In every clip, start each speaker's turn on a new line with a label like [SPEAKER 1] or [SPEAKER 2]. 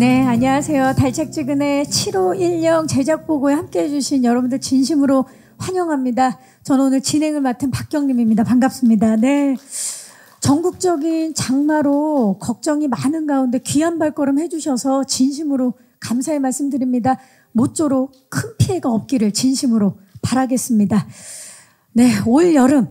[SPEAKER 1] 네, 안녕하세요. 달짝지근의 7510 제작보고에 함께해 주신 여러분들 진심으로 환영합니다. 저는 오늘 진행을 맡은 박경림입니다. 반갑습니다. 네, 전국적인 장마로 걱정이 많은 가운데 귀한 발걸음 해주셔서 진심으로 감사의 말씀드립니다. 모쪼록 큰 피해가 없기를 진심으로 바라겠습니다. 네, 올 여름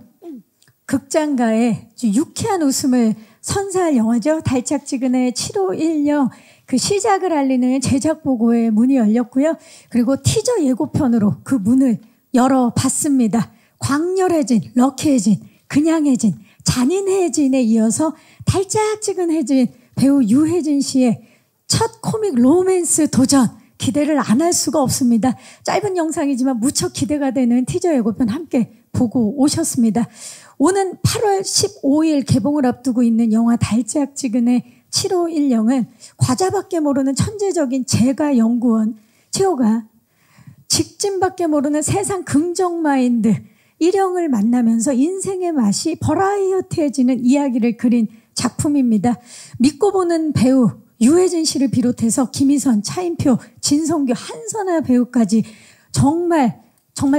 [SPEAKER 1] 극장가의 유쾌한 웃음을 선사할 영화죠. 달짝지근의 7510 그 시작을 알리는 제작보고의 문이 열렸고요. 그리고 티저 예고편으로 그 문을 열어봤습니다. 광렬해진, 럭키해진, 그냥해진, 잔인해진에 이어서 달짝지근해진 배우 유해진 씨의 첫 코믹 로맨스 도전, 기대를 안 할 수가 없습니다. 짧은 영상이지만 무척 기대가 되는 티저 예고편 함께 보고 오셨습니다. 오는 8월 15일 개봉을 앞두고 있는 영화 달짝지근의 7510은 과자밖에 모르는 천재적인 재가 연구원 최호가 직진밖에 모르는 세상 긍정 마인드 일영을 만나면서 인생의 맛이 버라이어티해지는 이야기를 그린 작품입니다. 믿고 보는 배우 유해진 씨를 비롯해서 김희선, 차인표, 진성규, 한선아 배우까지 정말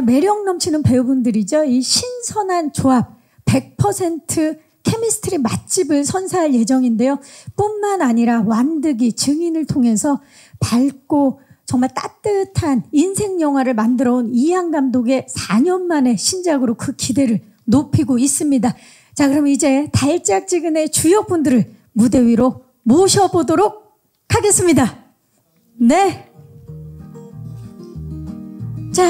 [SPEAKER 1] 매력 넘치는 배우분들이죠. 이 신선한 조합 100% 케미스트리 맛집을 선사할 예정인데요. 뿐만 아니라 완득이 증인을 통해서 밝고 정말 따뜻한 인생 영화를 만들어온 이항 감독의 4년 만의 신작으로 그 기대를 높이고 있습니다. 자, 그럼 이제 달짝지근의 주역분들을 무대 위로 모셔보도록 하겠습니다. 네. 자,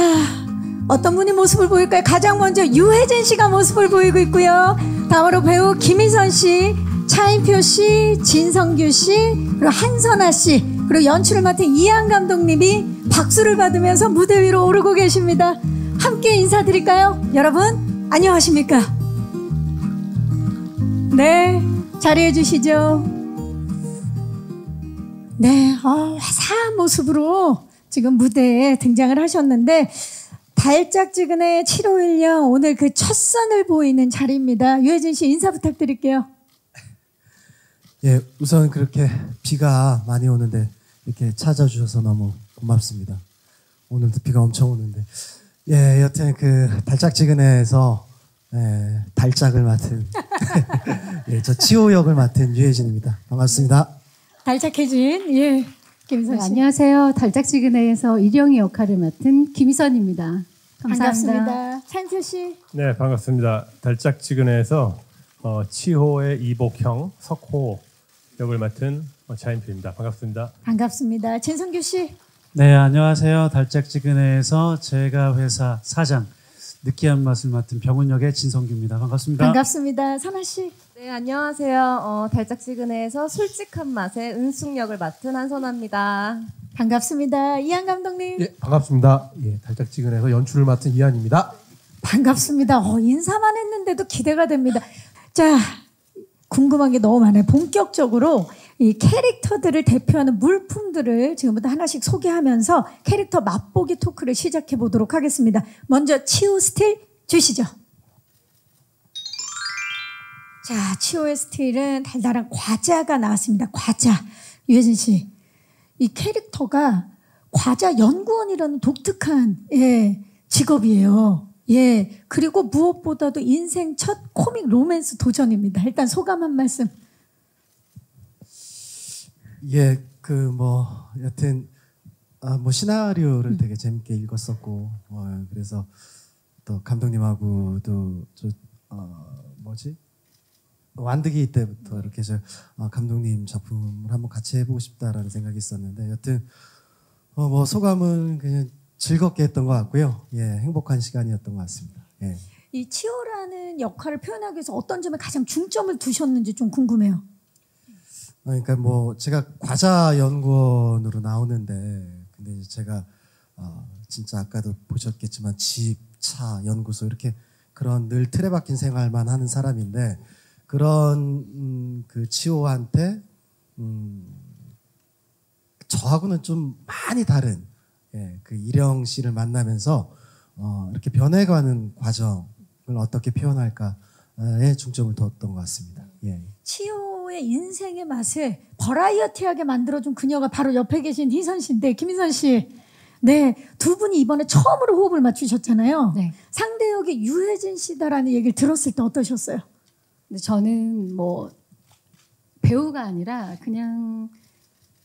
[SPEAKER 1] 어떤 분이 모습을 보일까요? 가장 먼저 유해진 씨가 모습을 보이고 있고요. 다음으로 배우 김희선 씨, 차인표 씨, 진성규 씨, 그리고 한선아 씨, 그리고 연출을 맡은 이항 감독님이 박수를 받으면서 무대 위로 오르고 계십니다. 함께 인사드릴까요? 여러분, 안녕하십니까? 네, 자리해 주시죠. 네, 화사한 모습으로 지금 무대에 등장을 하셨는데 달짝지근의 7510 오늘 그 첫 선을 보이는 자리입니다. 유해진 씨 인사 부탁드릴게요.
[SPEAKER 2] 예, 우선 그렇게 비가 많이 오는데 이렇게 찾아주셔서 너무 고맙습니다. 오늘도 비가 엄청 오는데 예, 여튼 그 달짝지근에서 달짝을 맡은 예, 저 치호 역을 맡은 유해진입니다. 반갑습니다.
[SPEAKER 1] 달짝해진 예, 김희선 씨.
[SPEAKER 3] 네, 안녕하세요. 달짝지근해에서 일영이 역할을 맡은 김희선입니다. 감사합니다.
[SPEAKER 1] 반갑습니다. 차인표 씨.
[SPEAKER 4] 네, 반갑습니다. 달짝지근해에서 치호의 이복형 석호 역을 맡은 차인표입니다. 반갑습니다.
[SPEAKER 1] 반갑습니다. 진성규 씨.
[SPEAKER 5] 네, 안녕하세요. 달짝지근해에서 제가 회사 사장 느끼한 맛을 맡은 병훈 역의 진성규입니다. 반갑습니다.
[SPEAKER 1] 반갑습니다. 선아 씨.
[SPEAKER 6] 네, 안녕하세요. 달짝지근해에서 솔직한 맛의 은숙 역을 맡은 한선아입니다.
[SPEAKER 1] 반갑습니다. 이한 감독님.
[SPEAKER 7] 예, 반갑습니다. 예, 달짝지근해서 연출을 맡은 이한입니다.
[SPEAKER 1] 반갑습니다. 인사만 했는데도 기대가 됩니다. 자, 궁금한 게 너무 많아요. 본격적으로 이 캐릭터들을 대표하는 물품들을 지금부터 하나씩 소개하면서 캐릭터 맛보기 토크를 시작해 보도록 하겠습니다. 먼저 치호 스틸 주시죠. 자, 치호의 스틸은 달달한 과자가 나왔습니다. 과자. 유해진 씨. 이 캐릭터가 과자 연구원이라는 독특한 직업이에요. 예. 그리고 무엇보다도 인생 첫 코믹 로맨스 도전입니다. 일단 소감 한 말씀.
[SPEAKER 2] 예, 여튼 시나리오를 되게 재밌게 읽었었고 그래서 또 감독님하고도 완득이 때부터 이렇게 감독님 작품을 한번 같이 해보고 싶다라는 생각이 있었는데 여튼 소감은 그냥 즐겁게 했던 것 같고요. 예, 행복한 시간이었던 것 같습니다. 예.
[SPEAKER 1] 이 치호라는 역할을 표현하기 위해서 어떤 점에 가장 중점을 두셨는지 좀 궁금해요.
[SPEAKER 2] 그러니까 제가 과자 연구원으로 나오는데 근데 이제 제가 진짜 아까도 보셨겠지만 집, 차, 연구소 이렇게 그런 늘 틀에 박힌 생활만 하는 사람인데 그런 그 치호한테 저하고는 좀 많이 다른 그 일영 씨를 만나면서 이렇게 변해가는 과정을 어떻게 표현할까에 중점을 뒀던 것 같습니다. 예.
[SPEAKER 1] 치호의 배우의 인생의 맛을 버라이어티하게 만들어준 그녀가 바로 옆에 계신 희선 씨인데, 김희선 씨. 네, 두 분이 이번에 처음으로 호흡을 맞추셨잖아요.
[SPEAKER 3] 네.
[SPEAKER 1] 상대 역이 유해진 씨다라는 얘기를 들었을 때 어떠셨어요?
[SPEAKER 3] 근데 저는 뭐 배우가 아니라 그냥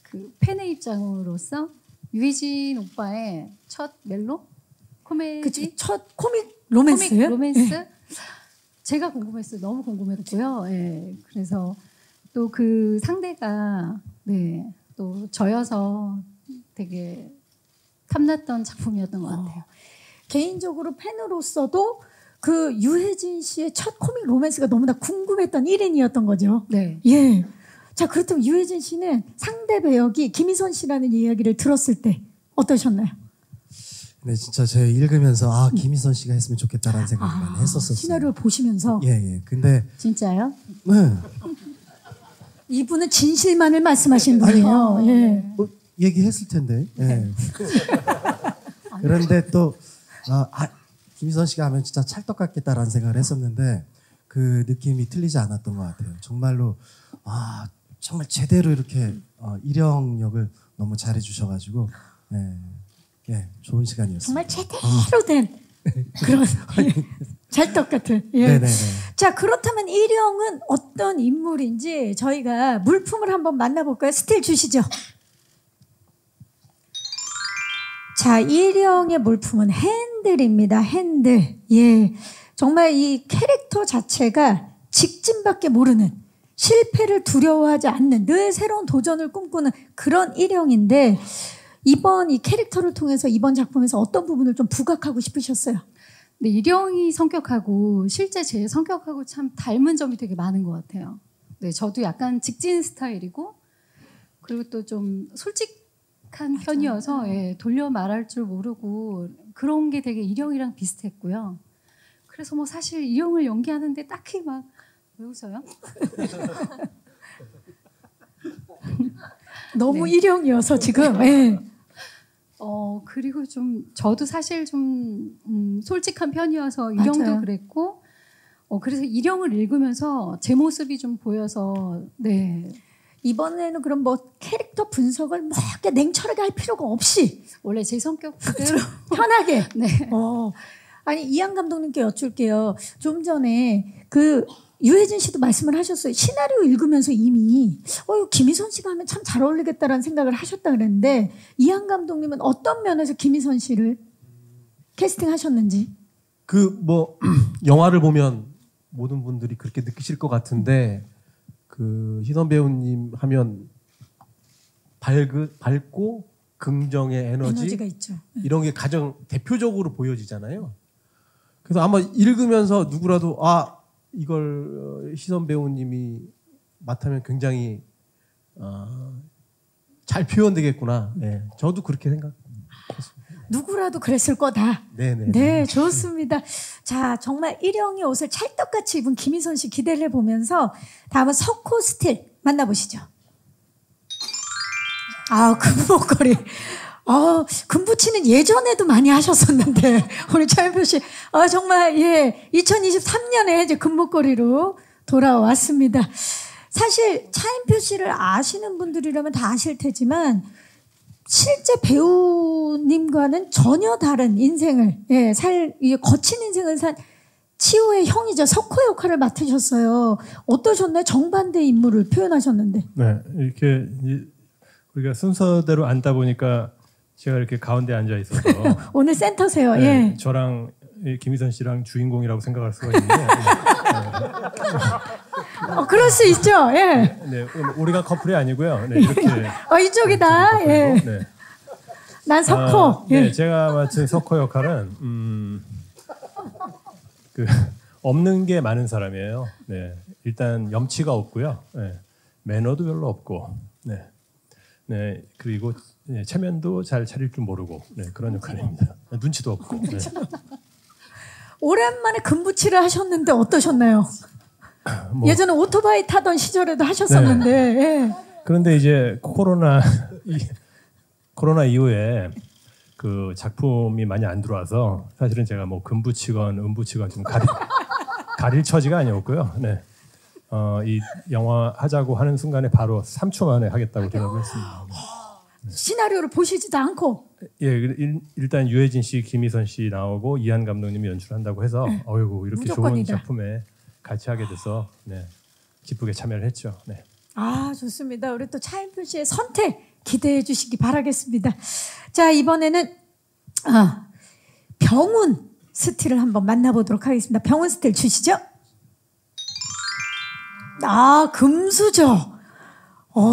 [SPEAKER 3] 그 팬의 입장으로서 유해진 오빠의 첫 멜로 코미디
[SPEAKER 1] 그치, 첫 코믹 로맨스.
[SPEAKER 3] 코믹 로맨스 제가 궁금했어요. 너무 궁금했고요. 예. 그래서 또 그 상대가 네, 또 저여서 되게 탐났던 작품이었던 것 같아요.
[SPEAKER 1] 개인적으로 팬으로서도 그 유해진 씨의 첫 코믹 로맨스가 너무나 궁금했던 1인이었던 거죠.
[SPEAKER 3] 네.
[SPEAKER 1] 예. 자, 그렇다면 유해진 씨는 상대 배역이 김희선 씨라는 이야기를 들었을 때 어떠셨나요?
[SPEAKER 2] 네, 진짜 제가 읽으면서 아 김희선 씨가 했으면 좋겠다라는 생각을 많이 했었었어요.
[SPEAKER 1] 시나리오를 보시면서
[SPEAKER 2] 예. 근데
[SPEAKER 3] 진짜요?
[SPEAKER 2] 네.
[SPEAKER 1] 이분은 진실만을 말씀하시는 분이에요. 예.
[SPEAKER 2] 얘기했을 텐데. 예. 그런데 또 김희선 씨가 하면 진짜 찰떡 같겠다라는 생각을 했었는데 그 느낌이 틀리지 않았던 것 같아요. 정말로 정말 제대로 이렇게 일영 역을 너무 잘해 주셔가지고 좋은 시간이었어요.
[SPEAKER 1] 정말 제대로 된 그런 찰떡 같은. 예.
[SPEAKER 2] 네네네.
[SPEAKER 1] 자, 그렇다면 일영은 어떤 인물인지 저희가 물품을 한번 만나볼까요? 스틸 주시죠. 자, 일영의 물품은 핸들입니다. 핸들. 예. 정말 이 캐릭터 자체가 직진밖에 모르는, 실패를 두려워하지 않는, 늘 새로운 도전을 꿈꾸는 그런 일영인데, 이번 이 캐릭터를 통해서 이번 작품에서 어떤 부분을 좀 부각하고 싶으셨어요?
[SPEAKER 3] 근데 일영이 성격하고 실제 제 성격하고 참 닮은 점이 되게 많은 것 같아요. 네, 저도 약간 직진 스타일이고 그리고 또 좀 솔직한 편이어서 돌려 말할 줄 모르고 그런 게 되게 일영이랑 비슷했고요. 그래서 뭐 사실 일영을 연기하는데 딱히 막 왜 웃어요?
[SPEAKER 1] 너무 일영이어서 지금. 예.
[SPEAKER 3] 그리고 좀 저도 사실 좀 솔직한 편이어서 일영도
[SPEAKER 1] 맞아요.
[SPEAKER 3] 그랬고 그래서 일영을 읽으면서 제 모습이 좀 보여서 네.
[SPEAKER 1] 이번에는 그럼 뭐 캐릭터 분석을 뭐 이렇게 냉철하게 할 필요가 없이
[SPEAKER 3] 원래 제 성격 그대로
[SPEAKER 1] 편하게.
[SPEAKER 3] 네.
[SPEAKER 1] 아니, 이한 감독님께 여쭐게요. 좀 전에 그 유해진 씨도 말씀을 하셨어요. 시나리오 읽으면서 이미 김희선 씨가 하면 참 잘 어울리겠다라는 생각을 하셨다 그랬는데, 이한 감독님은 어떤 면에서 김희선 씨를 캐스팅하셨는지?
[SPEAKER 7] 그 뭐 영화를 보면 모든 분들이 그렇게 느끼실 것 같은데 그 희선 배우님 하면 밝고 긍정의
[SPEAKER 1] 에너지가 있죠.
[SPEAKER 7] 이런 게 가장 대표적으로 보여지잖아요. 그래서 아마 읽으면서 누구라도 이걸 희선 배우님이 맡으면 굉장히 잘 표현되겠구나. 네, 저도 그렇게 생각했습니다.
[SPEAKER 1] 누구라도 그랬을 거다.
[SPEAKER 7] 네네.
[SPEAKER 1] 네, 좋습니다. 자, 정말 일영의 옷을 찰떡같이 입은 김희선 씨 기대를 해보면서 다음은 석호 스틸 만나보시죠. 금목걸이. 금붙이는 예전에도 많이 하셨었는데 우리 차인표 씨, 정말 2023년에 이제 금목걸이로 돌아왔습니다. 사실 차인표 씨를 아시는 분들이라면 다 아실 테지만 실제 배우님과는 전혀 다른 인생을 거친 인생을 산 치호의 형이죠. 석호 역할을 맡으셨어요. 어떠셨나요? 정반대 인물을 표현하셨는데.
[SPEAKER 4] 네, 이렇게 우리가 순서대로 앉다 보니까 제가 이렇게 가운데 앉아 있어서
[SPEAKER 1] 오늘 센터세요.
[SPEAKER 4] 네, 저랑 김희선 씨랑 주인공이라고 생각할 수가 있는데
[SPEAKER 1] 그럴 수 있죠. 예.
[SPEAKER 4] 네, 우리가 커플이 아니고요. 네, 이렇게
[SPEAKER 1] 이쪽이다. 예.
[SPEAKER 4] 네.
[SPEAKER 1] 난 석호.
[SPEAKER 4] 네, 제가 맡은 석호 역할은 없는 게 많은 사람이에요. 네, 일단 염치가 없고요. 네, 매너도 별로 없고, 네, 그리고 체면도 잘 차릴 줄 모르고, 그런 역할입니다. 눈치도 없고. 네.
[SPEAKER 1] 오랜만에 금붙이를 하셨는데 어떠셨나요? 예전에 오토바이 타던 시절에도 하셨었는데. 예.
[SPEAKER 4] 그런데 이제 코로나 이후에 그 작품이 많이 안 들어와서 사실은 제가 뭐 금붙이건 은붙이건 좀 가릴 처지가 아니었고요. 네. 이 영화 하자고 하는 순간에 바로 3초 만에 하겠다고 대답을 했습니다.
[SPEAKER 1] 시나리오를 보시지도 않고.
[SPEAKER 4] 예, 일단 유해진 씨, 김희선 씨 나오고 이한 감독님이 연출한다고 해서 어이구 이렇게
[SPEAKER 1] 무조건이다.
[SPEAKER 4] 좋은 작품에 같이 하게 돼서 네, 기쁘게 참여를 했죠. 네.
[SPEAKER 1] 아, 좋습니다. 우리 또 차인표 씨의 선택 기대해 주시기 바라겠습니다. 자, 이번에는 병훈 스틸을 한번 만나보도록 하겠습니다. 병훈 스틸 주시죠. 아, 금수저.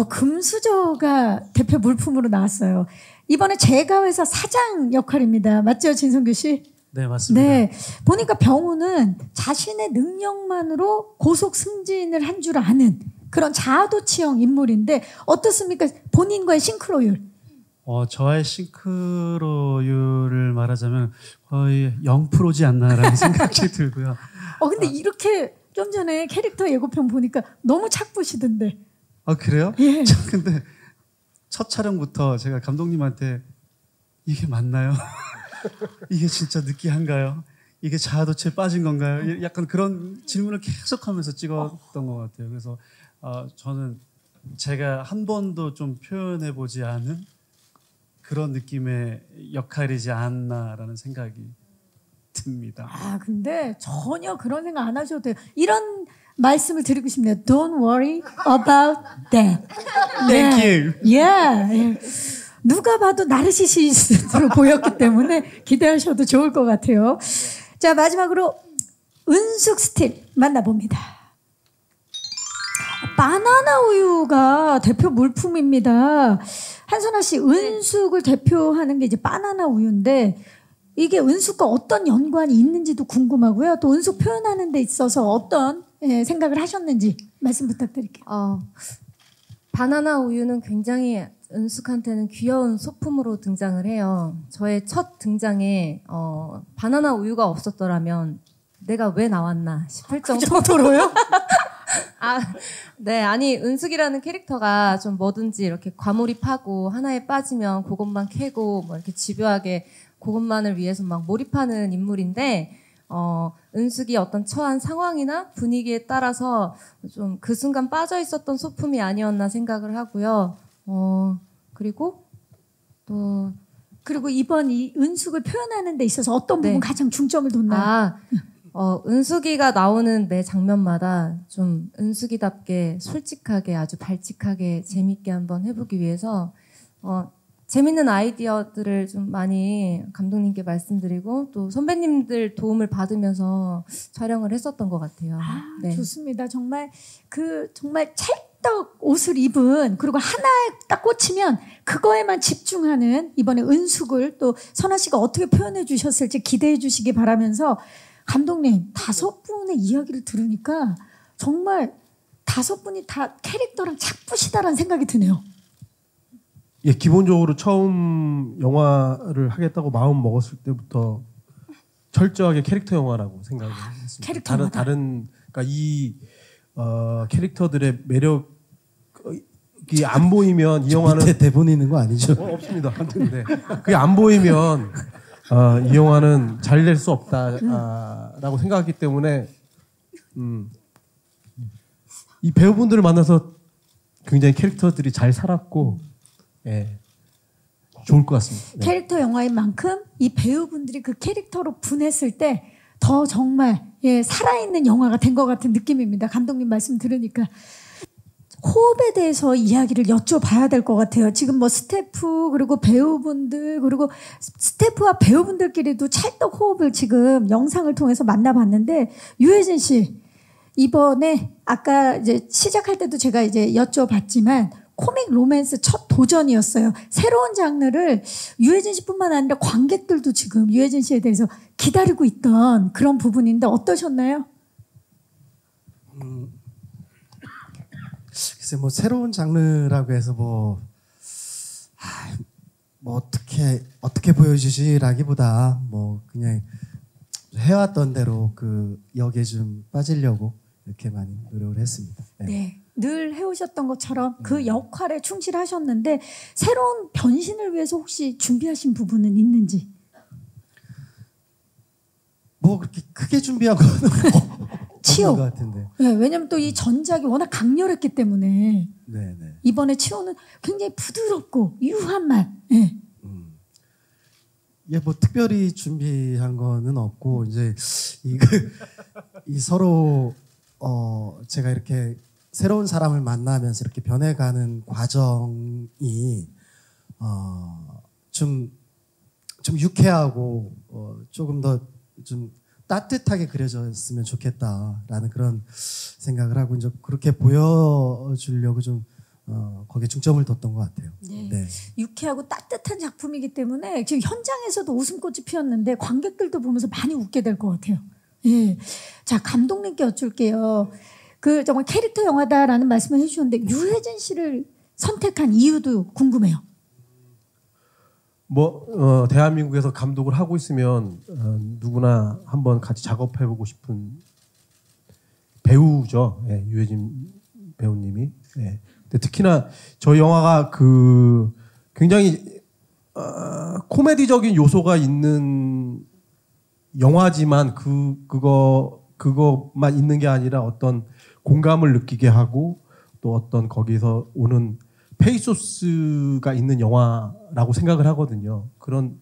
[SPEAKER 1] 금수저가 대표 물품으로 나왔어요. 이번에 제가회사 사장 역할입니다. 맞죠, 진성규 씨?
[SPEAKER 5] 네, 맞습니다.
[SPEAKER 1] 네. 보니까 병훈은 자신의 능력만으로 고속 승진을 한 줄 아는 그런 자아도취형 인물인데 어떻습니까? 본인과의 싱크로율.
[SPEAKER 5] 저와의 싱크로율을 말하자면 거의 0%지 않나라는 생각이 들고요.
[SPEAKER 1] 근데 이렇게 좀 전에 캐릭터 예고편 보니까 너무 착부시던데.
[SPEAKER 5] 그래요?
[SPEAKER 1] 예.
[SPEAKER 5] 근데 첫 촬영부터 제가 감독님한테 이게 맞나요? 이게 진짜 느끼한가요? 이게 자아도취에 빠진 건가요? 약간 그런 질문을 계속하면서 찍었던 것 같아요. 그래서 저는 제가 한 번도 좀 표현해보지 않은 그런 느낌의 역할이지 않나라는 생각이 듭니다.
[SPEAKER 1] 근데 전혀 그런 생각 안 하셔도 돼요. 이런 말씀을 드리고 싶네요. Don't worry about that.
[SPEAKER 5] Thank you.
[SPEAKER 1] 예. 누가 봐도 나르시시스트로 보였기 때문에 기대하셔도 좋을 것 같아요. 자, 마지막으로 은숙 스틸 만나봅니다. 바나나 우유가 대표 물품입니다. 한선아 씨, 은숙을 대표하는 게 이제 바나나 우유인데 이게 은숙과 어떤 연관이 있는지도 궁금하고요. 또 은숙 표현하는 데 있어서 어떤 생각을 하셨는지 말씀 부탁드릴게요.
[SPEAKER 6] 바나나 우유는 굉장히 은숙한테는 귀여운 소품으로 등장을 해요. 저의 첫 등장에 바나나 우유가 없었더라면 내가 왜 나왔나 싶을
[SPEAKER 1] 정도로요?
[SPEAKER 6] 네, 아니 은숙이라는 캐릭터가 좀 뭐든지 이렇게 과몰입하고 하나에 빠지면 그것만 캐고 뭐 이렇게 집요하게 그것만을 위해서 막 몰입하는 인물인데 은숙이 어떤 처한 상황이나 분위기에 따라서 좀 그 순간 빠져 있었던 소품이 아니었나 생각을 하고요.
[SPEAKER 1] 그리고 이번 이 은숙을 표현하는 데 있어서 어떤 부분 가장 중점을 뒀나요?
[SPEAKER 6] 은숙이가 나오는 매 장면마다 좀 은숙이답게 솔직하게 아주 발칙하게 재밌게 한번 해보기 위해서 재밌는 아이디어들을 좀 많이 감독님께 말씀드리고 또 선배님들 도움을 받으면서 촬영을 했었던 것 같아요. 네.
[SPEAKER 1] 좋습니다. 정말 정말 찰떡 옷을 입은 그리고 하나에 딱 꽂히면 그거에만 집중하는 이번에 은숙을 또 선아 씨가 어떻게 표현해 주셨을지 기대해 주시기 바라면서 감독님 5분의 이야기를 들으니까 정말 5분이 다 캐릭터랑 착붙이다라는 생각이 드네요.
[SPEAKER 7] 예, 기본적으로 처음 영화를 하겠다고 마음 먹었을 때부터 철저하게 캐릭터 영화라고 생각을 했습니다.
[SPEAKER 1] 캐릭터 영화다.
[SPEAKER 7] 그러니까 이 캐릭터들의 매력이 안 보이면 이 영화는
[SPEAKER 2] 밑에 대본 있는 거 아니죠?
[SPEAKER 7] 없습니다. 네. 그게 안 보이면 이 영화는 잘 될 수 없다라고 생각하기 때문에 이 배우분들을 만나서 굉장히 캐릭터들이 잘 살았고 좋을 것 같습니다. 네.
[SPEAKER 1] 캐릭터 영화인 만큼 이 배우분들이 그 캐릭터로 분했을 때 더 정말 살아있는 영화가 된 것 같은 느낌입니다. 감독님 말씀 들으니까. 호흡에 대해서 이야기를 여쭤봐야 될 것 같아요. 지금 뭐 스태프 그리고 배우분들 그리고 스태프와 배우분들끼리도 찰떡 호흡을 지금 영상을 통해서 만나봤는데 유해진 씨 이번에 아까 이제 시작할 때도 제가 이제 여쭤봤지만 코믹 로맨스 첫 도전이었어요. 새로운 장르를 유해진 씨뿐만 아니라 관객들도 지금 유해진 씨에 대해서 기다리고 있던 그런 부분인데 어떠셨나요?
[SPEAKER 2] 글쎄 뭐 새로운 장르라고 해서 뭐 어떻게 보여주시라기보다 뭐 그냥 해왔던 대로 그 역에 좀 빠지려고 이렇게 많이 노력을 했습니다.
[SPEAKER 1] 네. 늘 해오셨던 것처럼 그 역할에 충실하셨는데 새로운 변신을 위해서 혹시 준비하신 부분은 있는지?
[SPEAKER 2] 뭐 그렇게 크게 준비한 거는
[SPEAKER 1] 치오.
[SPEAKER 2] 것 같은데.
[SPEAKER 1] 예, 왜냐면 또 이 전작이 워낙 강렬했기 때문에
[SPEAKER 2] 네네.
[SPEAKER 1] 이번에 치오는 굉장히 부드럽고 유한 맛. 예.
[SPEAKER 2] 예, 뭐 특별히 준비한 거는 없고 이제 이 서로 제가 이렇게 새로운 사람을 만나면서 이렇게 변해가는 과정이 좀 유쾌하고 조금 더 좀 따뜻하게 그려졌으면 좋겠다라는 그런 생각을 하고 이제 그렇게 보여주려고 좀 거기에 중점을 뒀던 것 같아요.
[SPEAKER 1] 네.
[SPEAKER 2] 네.
[SPEAKER 1] 유쾌하고 따뜻한 작품이기 때문에 지금 현장에서도 웃음꽃이 피었는데 관객들도 보면서 많이 웃게 될 것 같아요. 예. 자, 감독님께 여쭐게요. 그 정말 캐릭터 영화다라는 말씀을 해주셨는데 유해진 씨를 선택한 이유도 궁금해요.
[SPEAKER 7] 뭐 대한민국에서 감독을 하고 있으면 누구나 한번 같이 작업해보고 싶은 배우죠. 예, 유해진 배우님이. 예. 근데 특히나 저희 영화가 그 굉장히 코미디적인 요소가 있는 영화지만 그것만 있는 게 아니라 어떤 공감을 느끼게 하고 또 어떤 거기서 오는 페이소스가 있는 영화라고 생각을 하거든요. 그런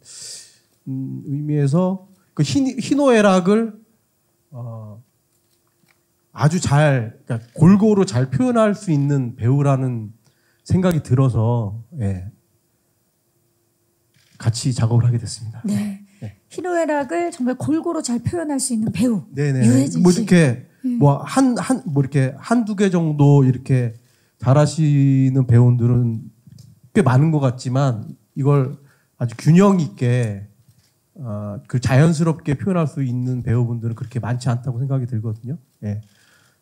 [SPEAKER 7] 의미에서 그 희노애락을 아주 잘, 그러니까 골고루 잘 표현할 수 있는 배우라는 생각이 들어서 예, 같이 작업을 하게 됐습니다.
[SPEAKER 1] 네.
[SPEAKER 7] 네.
[SPEAKER 1] 희노애락을 정말 골고루 잘 표현할 수 있는 배우
[SPEAKER 7] 네네.
[SPEAKER 1] 유해진
[SPEAKER 7] 뭐
[SPEAKER 1] 씨.
[SPEAKER 7] 이렇게 뭐 이렇게 한두 개 정도 이렇게 잘하시는 배우들은 꽤 많은 것 같지만 이걸 아주 균형 있게 그 자연스럽게 표현할 수 있는 배우분들은 그렇게 많지 않다고 생각이 들거든요. 예.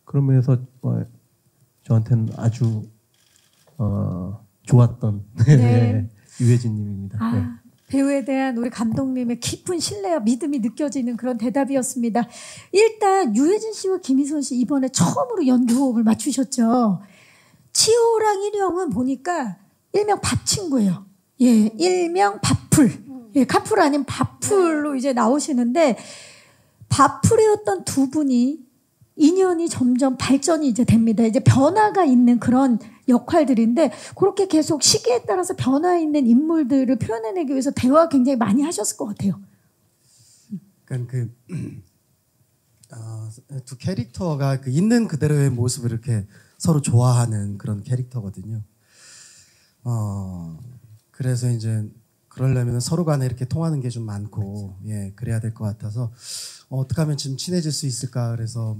[SPEAKER 7] 그런 면에서 저한테는 아주 좋았던
[SPEAKER 1] 네.
[SPEAKER 7] 유해진님입니다.
[SPEAKER 1] 아,
[SPEAKER 7] 네.
[SPEAKER 1] 배우에 대한 우리 감독님의 깊은 신뢰와 믿음이 느껴지는 그런 대답이었습니다. 일단 유해진 씨와 김희선 씨 이번에 처음으로 연기 호흡을 맞추셨죠. 치호랑 일영은 보니까 일명 밥 친구예요. 예, 일명 밥풀. 예, 카풀 아닌 밥풀로 이제 나오시는데 밥풀이었던 두 분이 인연이 점점 발전이 이제 됩니다. 이제 변화가 있는 그런 역할들인데 그렇게 계속 시기에 따라서 변화 있는 인물들을 표현해내기 위해서 대화 굉장히 많이 하셨을 것 같아요.
[SPEAKER 2] 그러니까 두 캐릭터가 그 있는 그대로의 모습을 이렇게 서로 좋아하는 그런 캐릭터거든요. 그래서 이제 그러려면 서로 간에 이렇게 통하는 게 좀 많고, 예, 그래야 될 것 같아서 어떻게 하면 좀 친해질 수 있을까 그래서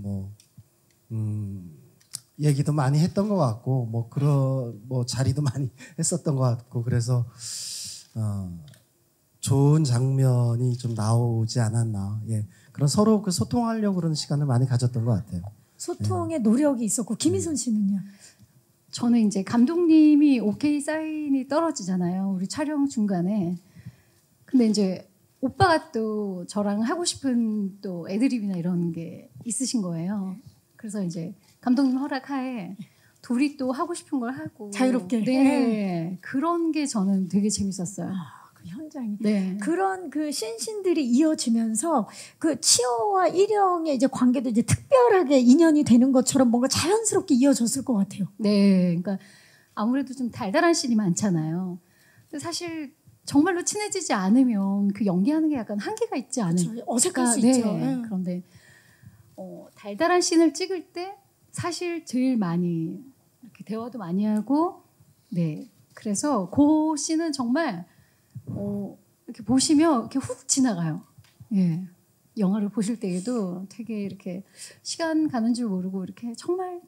[SPEAKER 2] 얘기도 많이 했던 것 같고, 뭐 자리도 많이 했었던 것 같고, 그래서 좋은 장면이 좀 나오지 않았나, 예, 그런 서로 그 소통하려고 그러는 시간을 많이 가졌던 것 같아요.
[SPEAKER 1] 소통의 노력이 있었고 김희선 씨는요?
[SPEAKER 3] 저는 이제 감독님이 오케이 사인이 떨어지잖아요. 우리 촬영 중간에. 근데 이제 오빠가 또 저랑 하고 싶은 또 애드립이나 이런 게 있으신 거예요. 그래서 이제 감독님 허락하에 둘이 또 하고 싶은 걸 하고
[SPEAKER 1] 자유롭게.
[SPEAKER 3] 네. 그런 게 저는 되게 재밌었어요.
[SPEAKER 1] 그 현장이.
[SPEAKER 3] 네.
[SPEAKER 1] 그런 그 신신들이 이어지면서 그 치어와 일영의 이제 관계도 이제 특별하게 인연이 되는 것처럼 뭔가 자연스럽게 이어졌을 것 같아요.
[SPEAKER 3] 네. 그러니까 아무래도 좀 달달한 씬이 많잖아요. 근데 사실 정말로 친해지지 않으면 그 연기하는 게 약간 한계가 있지 않을까.
[SPEAKER 1] 그렇죠. 어색할 수
[SPEAKER 3] 네.
[SPEAKER 1] 있죠.
[SPEAKER 3] 그런데 달달한 씬을 찍을 때 사실 제일 많이 이렇게 대화도 많이 하고 네. 그래서 그 씬은 정말 이렇게 보시면 이렇게 훅 지나가요. 예. 영화를 보실 때에도 되게 이렇게 시간 가는 줄 모르고 이렇게 정말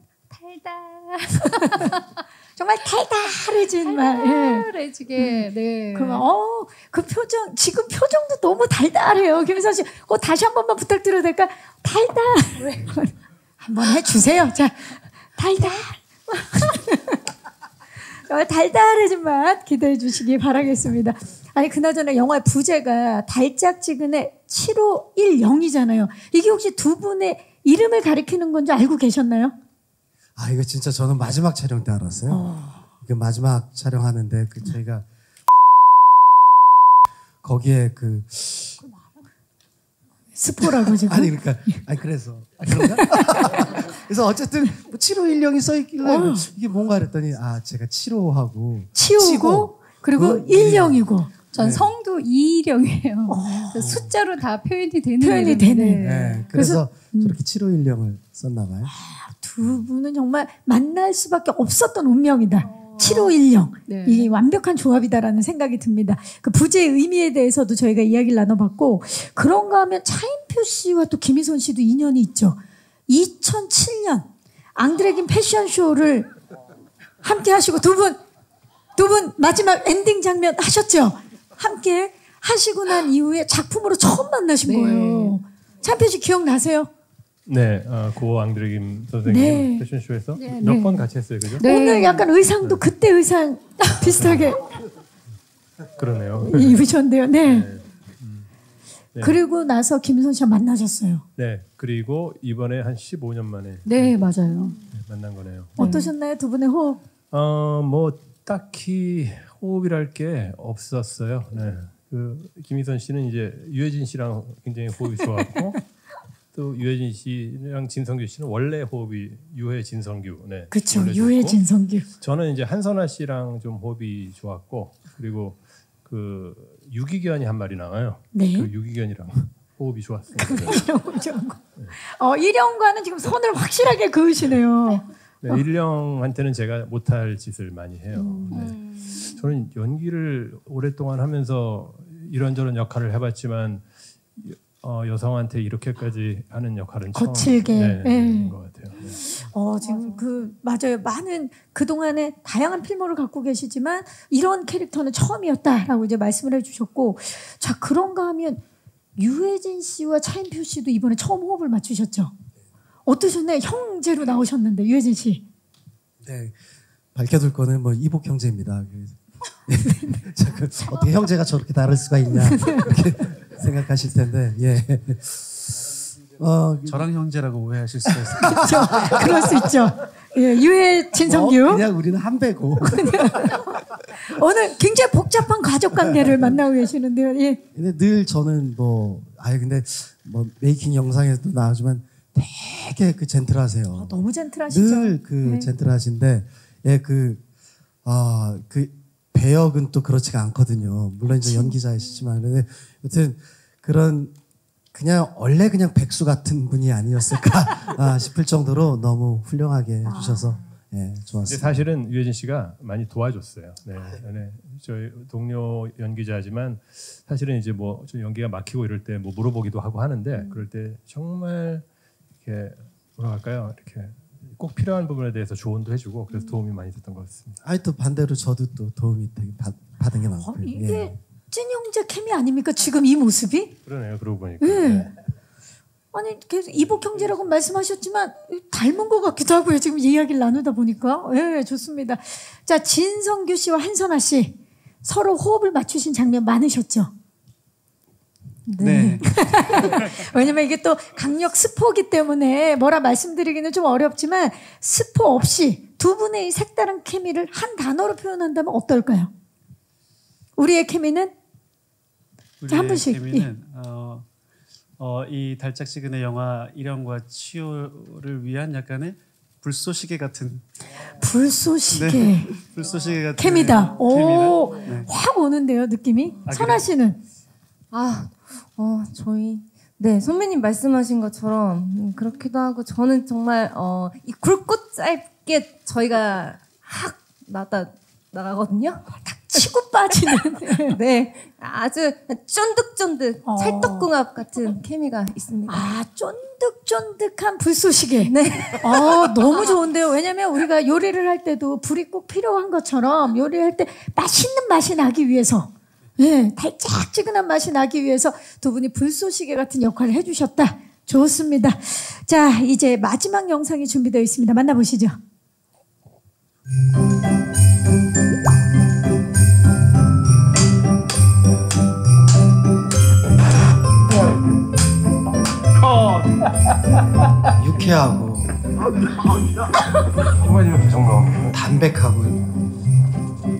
[SPEAKER 1] 정말 달달해진 말. 예.
[SPEAKER 3] 달달해지게. 네.
[SPEAKER 1] 그러면 그 표정 지금 표정도 너무 달달해요. 김희선 씨, 다시 한 번만 부탁드려도 될까? 달달. 한번 해주세요. 자, 달달. 달달해진 맛 기대해 주시기 바라겠습니다. 아니 그나저나 영화의 부제가 달짝지근의 7510이잖아요. 이게 혹시 두 분의 이름을 가리키는 건지 알고 계셨나요?
[SPEAKER 2] 아, 이거 진짜 저는 마지막 촬영 때 알았어요. 이게 마지막 촬영하는데 저희가 거기에
[SPEAKER 1] 스포라고 지금.
[SPEAKER 2] 아니 그러니까 아니 그래서 그런가? 그래서 어쨌든 뭐 7510이 써 있길래 이게 뭔가 그랬더니 제가 7호하고
[SPEAKER 1] 치우고 그리고
[SPEAKER 2] 그-
[SPEAKER 1] 일령이고
[SPEAKER 3] 전
[SPEAKER 2] 네.
[SPEAKER 3] 성도 이일형이에요. 숫자로 다 표현이 되는
[SPEAKER 1] 표현이
[SPEAKER 3] 이름인데.
[SPEAKER 1] 되네.
[SPEAKER 2] 네, 그래서 저렇게 7510을 썼나 봐요.
[SPEAKER 1] 두 분은 정말 만날 수밖에 없었던 운명이다. 7510.
[SPEAKER 3] 네.
[SPEAKER 1] 이게 완벽한 조합이다라는 생각이 듭니다. 그 부제의 의미에 대해서도 저희가 이야기를 나눠봤고, 그런가 하면 차인표 씨와 또 김희선 씨도 인연이 있죠. 2007년 앙드레긴 패션쇼를 함께 하시고 두 분 마지막 엔딩 장면 하셨죠? 함께 하시고 난 이후에 작품으로 처음 만나신
[SPEAKER 3] 네.
[SPEAKER 1] 거예요. 차인표 씨 기억나세요?
[SPEAKER 4] 네, 고 앙드레김 선생님
[SPEAKER 1] 네.
[SPEAKER 4] 패션쇼에서
[SPEAKER 3] 네,
[SPEAKER 4] 몇
[SPEAKER 3] 네.
[SPEAKER 4] 번 같이 했어요, 그죠?
[SPEAKER 3] 네.
[SPEAKER 1] 오늘 약간 의상도 그때 의상 비슷하게
[SPEAKER 4] 그러네요.
[SPEAKER 1] 입으셨는데요. 네.
[SPEAKER 4] 네.
[SPEAKER 1] 그리고 나서 김선 씨와 만나셨어요.
[SPEAKER 4] 네, 그리고 이번에 한 15년 만에
[SPEAKER 3] 네, 맞아요.
[SPEAKER 4] 만난 거네요.
[SPEAKER 1] 어떠셨나요? 두 분의 호흡?
[SPEAKER 4] 뭐 딱히 호흡이랄 게 없었어요. 네. 그 김희선 씨는 이제 유해진 씨랑 굉장히 호흡이 좋았고 또 유해진 씨랑 진성규 씨는 원래 호흡이 유해 진성규. 네.
[SPEAKER 1] 그렇죠.
[SPEAKER 4] 원래
[SPEAKER 1] 유해
[SPEAKER 4] 좋고,
[SPEAKER 1] 진성규.
[SPEAKER 4] 저는 이제 한선아 씨랑 좀 호흡이 좋았고 그리고 그 유기견이 한 마리 나와요.
[SPEAKER 1] 네.
[SPEAKER 4] 그 유기견이랑 호흡이 좋았습니다.
[SPEAKER 1] 일영과는 지금 선을 확실하게 그으시네요.
[SPEAKER 4] 네, 일령한테는 제가 못할 짓을 많이 해요. 네. 저는 연기를 오랫동안 하면서 이런저런 역할을 해봤지만 여성한테 이렇게까지 하는 역할은
[SPEAKER 1] 거칠게.
[SPEAKER 4] 처음
[SPEAKER 1] 네.
[SPEAKER 4] 것 같아요. 네.
[SPEAKER 1] 지금 맞아요. 많은 그동안에 다양한 필모를 갖고 계시지만 이런 캐릭터는 처음이었다라고 이제 말씀을 해주셨고, 자 그런가 하면 유해진 씨와 차인표 씨도 이번에 처음 호흡을 맞추셨죠. 어떠셨나요? 형제로 나오셨는데 유해진 씨.
[SPEAKER 2] 네, 밝혀둘 거는 뭐 이복 형제입니다. 어떻게 형제가 저렇게 다를 수가 있냐 이렇게 생각하실 텐데, 예.
[SPEAKER 5] 저랑 형제라고 오해하실 수가 있어요.
[SPEAKER 1] 그렇죠. 그럴 수 있죠. 예, 유해 진성규.
[SPEAKER 2] 그냥 우리는 한 배고.
[SPEAKER 1] 오늘 굉장히 복잡한 가족 관계를 만나고 계시는데요. 예.
[SPEAKER 2] 근데 늘 저는 근데 메이킹 영상에도 나오지만 되게 그 젠틀하세요.
[SPEAKER 1] 너무 젠틀하시죠.
[SPEAKER 2] 늘
[SPEAKER 1] 네.
[SPEAKER 2] 젠틀하신데, 그 배역은 또 그렇지가 않거든요. 물론 이제 연기자이시지만, 근데 여튼 원래 그냥 백수 같은 분이 아니었을까 싶을 정도로 너무 훌륭하게 해주셔서
[SPEAKER 4] 근데
[SPEAKER 2] 좋았어요.
[SPEAKER 4] 사실은 유해진 씨가 많이 도와줬어요. 네. 네. 저희 동료 연기자지만 사실은 이제 뭐 좀 연기가 막히고 이럴 때 뭐 물어보기도 하고 하는데 그럴 때 정말 이렇게 뭐랄까요, 이렇게 꼭 필요한 부분에 대해서 조언도 해주고 그래서 도움이 많이 됐던 것 같습니다.
[SPEAKER 2] 또 반대로 저도 또 도움이 되게 받은 게 많고요.
[SPEAKER 1] 이게
[SPEAKER 2] 예.
[SPEAKER 1] 찐형제 케미 아닙니까? 지금 이 모습이?
[SPEAKER 4] 그러네요. 그러고 보니까.
[SPEAKER 1] 네.
[SPEAKER 4] 네.
[SPEAKER 1] 아니 계속 이복 형제라고 말씀하셨지만 닮은 것 같기도 하고요. 지금 이야기를 나누다 보니까. 예, 좋습니다. 자, 진성규 씨와 한선아 씨 서로 호흡을 맞추신 장면 많으셨죠?
[SPEAKER 5] 네.
[SPEAKER 1] 왜냐면 이게 또 강력 스포기 때문에 뭐라 말씀드리기는 좀 어렵지만 스포 없이 두 분의 이 색다른 케미를 한 단어로 표현한다면 어떨까요? 우리의 케미는? 자, 한 분씩.
[SPEAKER 5] 재미는 이 달짝지근의 영화 일영과 치유를 위한 약간의 불쏘시개 같은
[SPEAKER 1] 불쏘시개.
[SPEAKER 5] 불쏘시개 같은
[SPEAKER 1] 케미다. 오,
[SPEAKER 5] 네.
[SPEAKER 1] 확 오는데요, 느낌이.
[SPEAKER 5] 아,
[SPEAKER 1] 선아 씨는?
[SPEAKER 6] 저희 선배님 말씀하신 것처럼 그렇기도 하고 저는 정말 이 굵고 짧게 저희가 확 나가거든요.
[SPEAKER 1] 치고 빠지는.
[SPEAKER 6] 네, 아주 쫀득쫀득
[SPEAKER 1] 어.
[SPEAKER 6] 찰떡궁합 같은 케미가 있습니다.
[SPEAKER 1] 쫀득쫀득한 불쏘시개.
[SPEAKER 6] 네.
[SPEAKER 1] 너무 좋은데요. 왜냐면 우리가 요리를 할 때도 불이 꼭 필요한 것처럼 요리할 때 맛있는 맛이 나기 위해서, 달짝지근한 맛이 나기 위해서 두 분이 불쏘시개 같은 역할을 해주셨다. 좋습니다. 자, 이제 마지막 영상이 준비되어 있습니다. 만나보시죠.
[SPEAKER 2] 유쾌하고 담백하고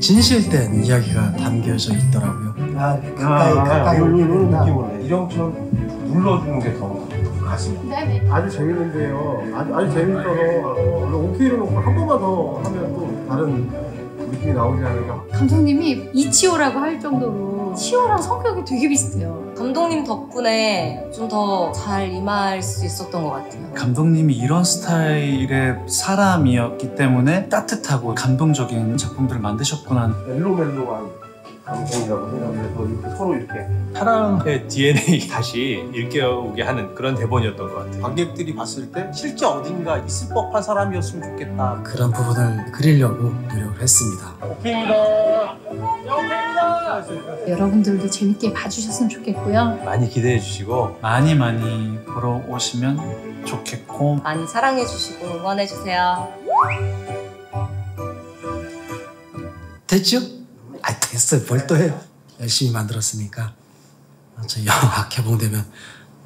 [SPEAKER 2] 진실된 이야기가 담겨져 있더라고요. 가까이
[SPEAKER 7] 이런 느낌으로 일형처럼 눌러주는 게 더 가시면.
[SPEAKER 3] 네네.
[SPEAKER 7] 아주 재밌는데요. 아주 재밌어서 오케이로 놓고 한 번만 더 하면 또 다른 느낌이 나오지 않을까.
[SPEAKER 3] 감독님이 이치호라고 할 정도로 치호랑 성격이 되게 비슷해요.
[SPEAKER 6] 감독님 덕분에 좀 더 잘 임할 수 있었던 것 같아요.
[SPEAKER 5] 감독님이 이런 스타일의 사람이었기 때문에 따뜻하고 감동적인 작품들을 만드셨구나.
[SPEAKER 7] 멜로멜로한 감성이라고 생각해서 이렇게 서로 이렇게
[SPEAKER 4] 사랑의 DNA 다시 일깨우게 하는 그런 대본이었던 것 같아요.
[SPEAKER 7] 관객들이 봤을 때 실제 어딘가 있을 법한 사람이었으면 좋겠다.
[SPEAKER 8] 그런 부분을 그리려고 노력을 했습니다.
[SPEAKER 3] 여러분들도 재밌게 봐주셨으면 좋겠고요.
[SPEAKER 4] 많이 기대해 주시고
[SPEAKER 5] 많이 보러 오시면 좋겠고
[SPEAKER 6] 많이 사랑해주시고 응원해주세요.
[SPEAKER 8] 됐죠? 아 됐어요. 뭘 또 해요? 열심히 만들었으니까 저희 영화 개봉되면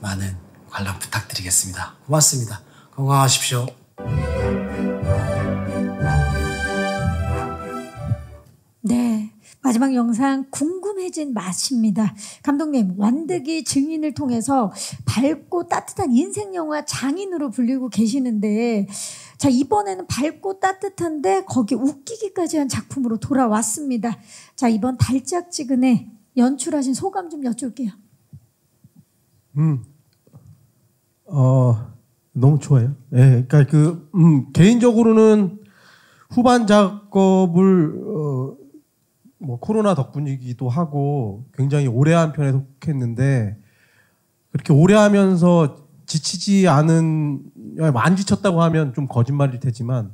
[SPEAKER 8] 많은 관람 부탁드리겠습니다. 고맙습니다. 건강하십시오.
[SPEAKER 1] 네. 마지막 영상 궁금해진 맛입니다. 감독님, 완득이 증인을 통해서 밝고 따뜻한 인생 영화 장인으로 불리고 계시는데 자, 이번에는 밝고 따뜻한데 거기 웃기기까지 한 작품으로 돌아왔습니다. 자, 이번 달짝지근에 연출하신 소감 좀 여쭐게요.
[SPEAKER 7] 너무 좋아요. 예, 그러니까 개인적으로는 후반 작업을 뭐 코로나 덕분이기도 하고 굉장히 오래 한 편에 속했는데 그렇게 오래 하면서 지치지 않은, 안 지쳤다고 하면 좀 거짓말일 테지만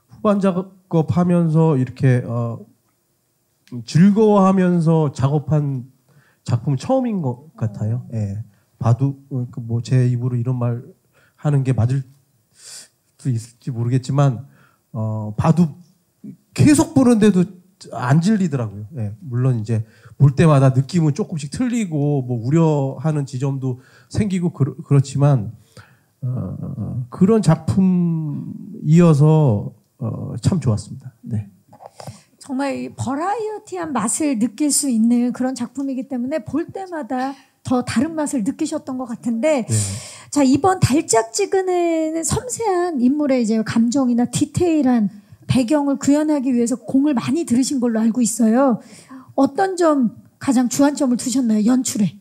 [SPEAKER 7] 후반 작업하면서 이렇게 즐거워하면서 작업한 작품은 처음인 것 같아요. 예. 봐도 뭐 제 입으로 이런 말 하는 게 맞을 수 있을지 모르겠지만 봐도 계속 보는데도 안 질리더라고요. 예. 물론 이제 볼 때마다 느낌은 조금씩 틀리고 뭐 우려하는 지점도 생기고 그렇지만 그런 작품이어서 참 좋았습니다. 네.
[SPEAKER 1] 정말 이 버라이어티한 맛을 느낄 수 있는 그런 작품이기 때문에 볼 때마다 더 다른 맛을 느끼셨던 것 같은데
[SPEAKER 7] 네.
[SPEAKER 1] 자, 이번 달짝지근에는 섬세한 인물의 이제 감정이나 디테일한 배경을 구현하기 위해서 공을 많이 들으신 걸로 알고 있어요. 어떤 점 가장 주안점을 두셨나요? 연출에.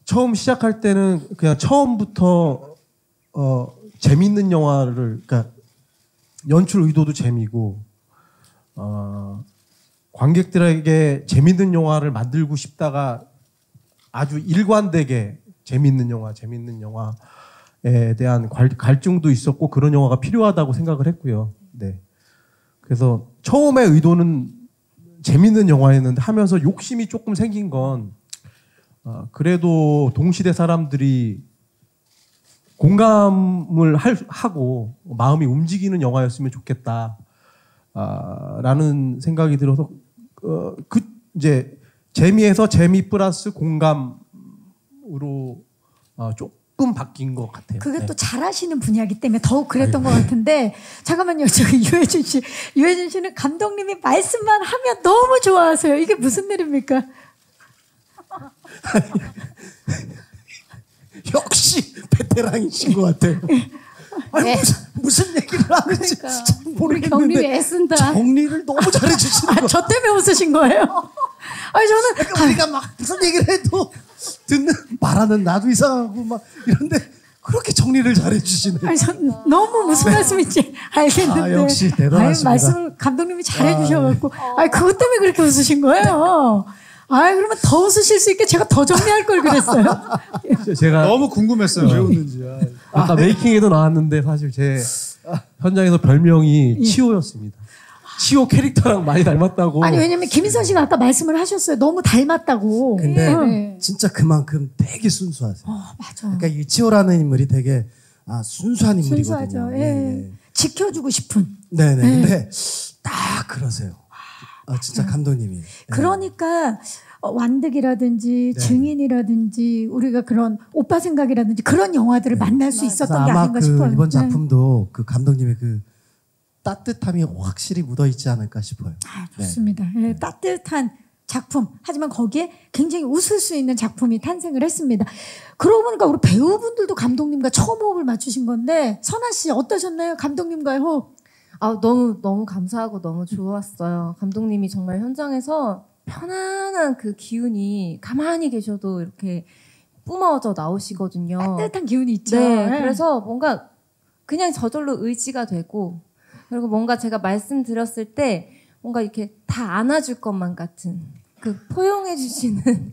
[SPEAKER 7] 처음 시작할 때는 그냥 처음부터 재밌는 영화를, 그러니까 연출 의도도 재미고 관객들에게 재밌는 영화를 만들고 싶다가 아주 일관되게 재밌는 영화에 대한 갈증도 있었고 그런 영화가 필요하다고 생각을 했고요. 네. 그래서 처음에 의도는 재밌는 영화였는데 하면서 욕심이 조금 생긴 건 그래도 동시대 사람들이 공감을 하고 마음이 움직이는 영화였으면 좋겠다. 라는 생각이 들어서 이제 재미에서 재미 플러스 공감으로 조금 바뀐 것 같아요.
[SPEAKER 1] 그게
[SPEAKER 7] 네.
[SPEAKER 1] 또 잘하시는 분야이기 때문에 더욱 그랬던 것 같은데 잠깐만요. 저기 유해준 씨는 감독님이 말씀만 하면 너무 좋아하세요. 이게 무슨 일입니까?
[SPEAKER 2] 역시 베테랑이신 것 같아요. 아니,
[SPEAKER 3] 네.
[SPEAKER 2] 무슨 얘기를 하는지
[SPEAKER 3] 그러니까
[SPEAKER 2] 잘
[SPEAKER 3] 우리
[SPEAKER 2] 모르겠는데
[SPEAKER 3] 경림이 애쓴다.
[SPEAKER 2] 정리를 너무 잘해주시는 거.
[SPEAKER 1] 저 때문에 웃으신 거예요? 아니 저는
[SPEAKER 2] 그러니까 우리가 막 무슨 얘기를 해도 말하는 나도 이상하고 막 이런데 그렇게 정리를 잘해주시네.
[SPEAKER 1] 아니, 전 너무 무슨 말씀인지 알겠는데.
[SPEAKER 2] 아, 역시 대단하십니다.
[SPEAKER 1] 말씀을 감독님이 잘해주셔갖고. 아니, 그것 때문에 그렇게 웃으신 거예요. 그러면 더 웃으실 수 있게 제가 더 정리할 걸 그랬어요.
[SPEAKER 7] 제가
[SPEAKER 5] 너무 궁금했어요. 왜 웃는지.
[SPEAKER 7] 아까 메이킹에도 나왔는데 사실 제 현장에서 별명이 치호였습니다. 치호 캐릭터랑 많이 닮았다고.
[SPEAKER 1] 아니, 왜냐면 김희선 씨가 아까 말씀을 하셨어요. 너무 닮았다고.
[SPEAKER 2] 근데
[SPEAKER 3] 네.
[SPEAKER 2] 진짜 그만큼 되게 순수하세요.
[SPEAKER 1] 맞아.
[SPEAKER 2] 그러니까 이치호라는 인물이 되게 순수한 인물이거든요.
[SPEAKER 1] 순수하죠. 예. 지켜주고 싶은.
[SPEAKER 2] 네네.
[SPEAKER 1] 네.
[SPEAKER 2] 근데 딱 그러세요. 진짜 감독님이.
[SPEAKER 1] 그러니까 완득이라든지
[SPEAKER 2] 네.
[SPEAKER 1] 증인이라든지 우리가 그런 오빠 생각이라든지 그런 영화들을 만날 수 있었던 게
[SPEAKER 2] 아마
[SPEAKER 1] 아닌가 싶어요.
[SPEAKER 2] 이번
[SPEAKER 1] 네.
[SPEAKER 2] 작품도 그 감독님의 그 따뜻함이 확실히 묻어 있지 않을까 싶어요.
[SPEAKER 1] 좋습니다. 예, 따뜻한 작품. 하지만 거기에 굉장히 웃을 수 있는 작품이 탄생을 했습니다. 그러고 보니까 우리 배우분들도 감독님과 처음 호흡을 맞추신 건데 선아 씨 어떠셨나요? 감독님과의 호흡.
[SPEAKER 6] 너무 감사하고 너무 좋았어요. 감독님이 정말 현장에서 편안한 그 기운이 가만히 계셔도 이렇게 뿜어져 나오시거든요.
[SPEAKER 1] 따뜻한 기운이 있죠.
[SPEAKER 6] 네,
[SPEAKER 1] 네.
[SPEAKER 6] 그래서 뭔가 그냥 저절로 의지가 되고 그리고 뭔가 제가 말씀드렸을 때 뭔가 이렇게 다 안아줄 것만 같은 그 포용해 주시는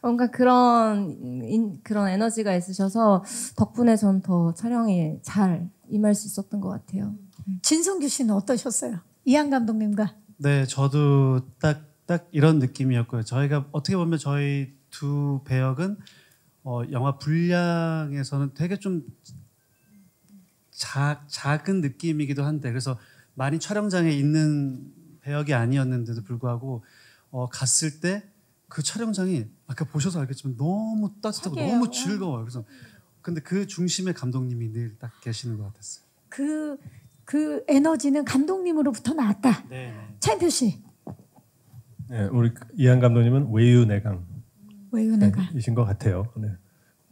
[SPEAKER 6] 뭔가 그런 에너지가 있으셔서 덕분에 전 더 촬영에 잘 임할 수 있었던 것 같아요.
[SPEAKER 1] 진성규 씨는 어떠셨어요? 이한 감독님과.
[SPEAKER 5] 네, 저도 딱 이런 느낌이었고요. 저희가 어떻게 보면 저희 두 배역은 영화 분량에서는 되게 좀 작은 느낌이기도 한데 그래서 많이 촬영장에 있는 배역이 아니었는데도 불구하고 갔을 때 그 촬영장이 아까 보셔서 알겠지만 너무 따뜻하고
[SPEAKER 1] 하게요.
[SPEAKER 5] 너무 즐거워요. 그래서 근데 그 중심에 감독님이 늘 딱 계시는 것 같았어요.
[SPEAKER 1] 그 에너지는 감독님으로부터 나왔다.
[SPEAKER 5] 네.
[SPEAKER 1] 차인표 씨.
[SPEAKER 4] 네, 우리 이한 감독님은 외유내강
[SPEAKER 1] 외유내가.
[SPEAKER 4] 이신 것 같아요. 네.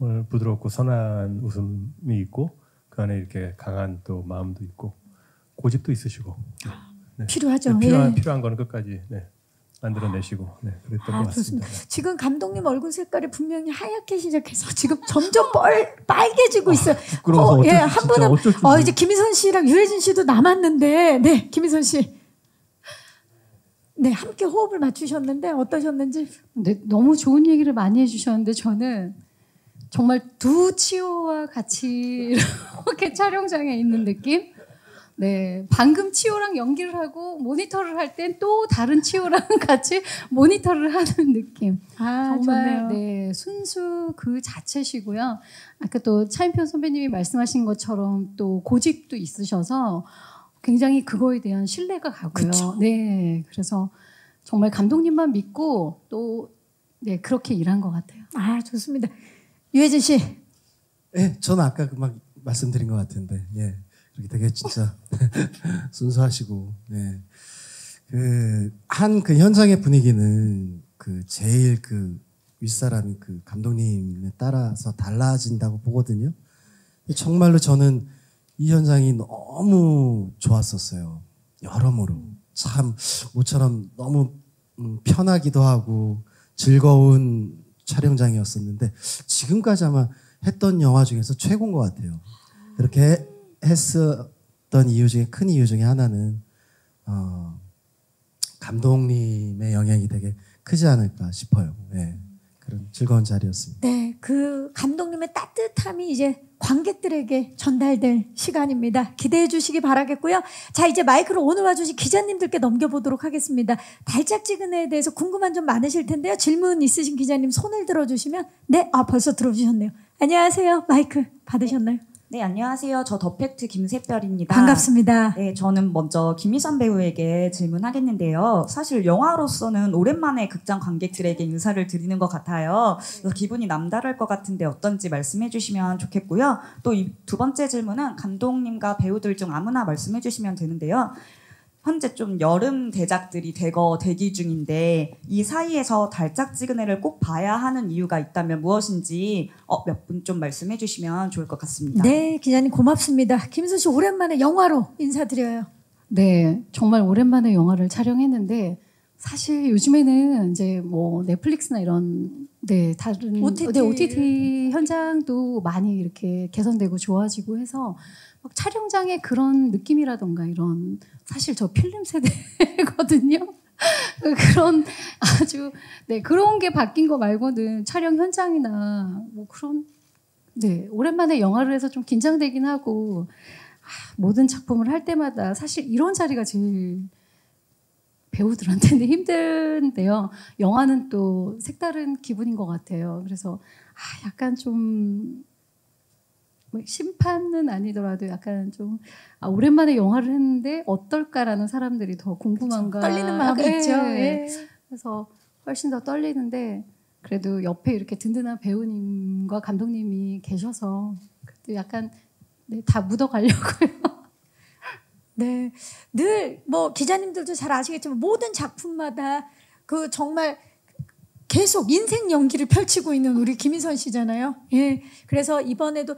[SPEAKER 4] 오늘 부드럽고 선한 웃음이 있고 그 안에 이렇게 강한 또 마음도 있고 고집도 있으시고 네.
[SPEAKER 1] 필요하죠.
[SPEAKER 4] 필요한 거는 끝까지 만들어내시고 그랬던 것 같습니다.
[SPEAKER 1] 좋습니다. 지금 감독님 얼굴 색깔이 분명히 하얗게 시작해서 지금 점점 빨개지고 있어요.
[SPEAKER 7] 부끄러워서
[SPEAKER 1] 한 분은 이제 김희선 씨랑 유해진 씨도 남았는데, 네, 김희선 씨, 네, 함께 호흡을 맞추셨는데 어떠셨는지?
[SPEAKER 3] 네, 너무 좋은 얘기를 많이 해주셨는데 저는 정말 두 치호와 같이 이렇게 촬영장에 있는 느낌? 네, 방금 치호랑 연기를 하고 모니터를 할 땐 또 다른 치호랑 같이 모니터를 하는 느낌. 정말
[SPEAKER 1] 좋네요.
[SPEAKER 3] 네, 순수 그 자체시고요. 아까 또 차인표 선배님이 말씀하신 것처럼 또 고집도 있으셔서 굉장히 그거에 대한 신뢰가 가고요.
[SPEAKER 1] 그쵸.
[SPEAKER 3] 네, 그래서 정말 감독님만 믿고 또 네, 그렇게 일한 것 같아요.
[SPEAKER 1] 좋습니다. 유해진 씨.
[SPEAKER 2] 예, 저는 아까 막 말씀드린 것 같은데, 예, 그렇게 되게 진짜 순수하시고, 예, 그 현장의 분위기는 제일 윗사람이 감독님에 따라서 달라진다고 보거든요. 정말로 저는 이 현장이 너무 좋았었어요. 여러모로 참 모처럼 너무 편하기도 하고 즐거운 촬영장이었었는데 지금까지 아마 했던 영화 중에서 최고인 것 같아요. 그렇게 했었던 이유 중에 큰 이유 중에 하나는 감독님의 영향이 되게 크지 않을까 싶어요. 네, 그런 즐거운 자리였습니다.
[SPEAKER 1] 네, 그 감독님의 따뜻함이 이제 관객들에게 전달될 시간입니다. 기대해 주시기 바라겠고요. 자, 이제 마이크를 오늘 와주신 기자님들께 넘겨보도록 하겠습니다. 달짝지근에 대해서 궁금한 점 많으실 텐데요. 질문 있으신 기자님 손을 들어주시면 네, 벌써 들어주셨네요. 안녕하세요. 마이크 받으셨나요?
[SPEAKER 9] 네, 안녕하세요. 저 더팩트 김세별입니다.
[SPEAKER 1] 반갑습니다.
[SPEAKER 9] 네, 저는 먼저 김희선 배우에게 질문하겠는데요. 사실 영화로서는 오랜만에 극장 관객들에게 인사를 드리는 것 같아요. 그래서 기분이 남다를 것 같은데 어떤지 말씀해 주시면 좋겠고요. 또 이 두 번째 질문은 감독님과 배우들 중 아무나 말씀해 주시면 되는데요. 현재 좀 여름 대작들이 대기 중인데 이 사이에서 달짝지근해를 꼭 봐야 하는 이유가 있다면 무엇인지 몇 분 좀 말씀해 주시면 좋을 것 같습니다.
[SPEAKER 1] 네, 기자님 고맙습니다. 김희선 씨 오랜만에 영화로 인사드려요.
[SPEAKER 3] 네, 정말 오랜만에 영화를 촬영했는데 사실 요즘에는 이제 뭐 넷플릭스나 이런 다른 OTT 현장도 많이 이렇게 개선되고 좋아지고 해서 막 촬영장의 그런 느낌이라던가 이런 사실 저 필름 세대거든요. 그런 아주 그런 게 바뀐 거 말고는 촬영 현장이나 뭐 그런 오랜만에 영화를 해서 좀 긴장되긴 하고 모든 작품을 할 때마다 사실 이런 자리가 제일 배우들한테는 힘든데요. 영화는 또 색다른 기분인 것 같아요. 그래서 약간 좀 심판은 아니더라도 약간 좀 오랜만에 영화를 했는데 어떨까라는 사람들이 더 궁금한가.
[SPEAKER 1] 떨리는 마음이 있죠. 예.
[SPEAKER 3] 그래서 훨씬 더 떨리는데 그래도 옆에 이렇게 든든한 배우님과 감독님이 계셔서 그래도 약간 다 묻어가려고요.
[SPEAKER 1] 네, 늘 뭐 기자님들도 잘 아시겠지만 모든 작품마다 그 정말 계속 인생 연기를 펼치고 있는 우리 김희선 씨잖아요. 예. 그래서 이번에도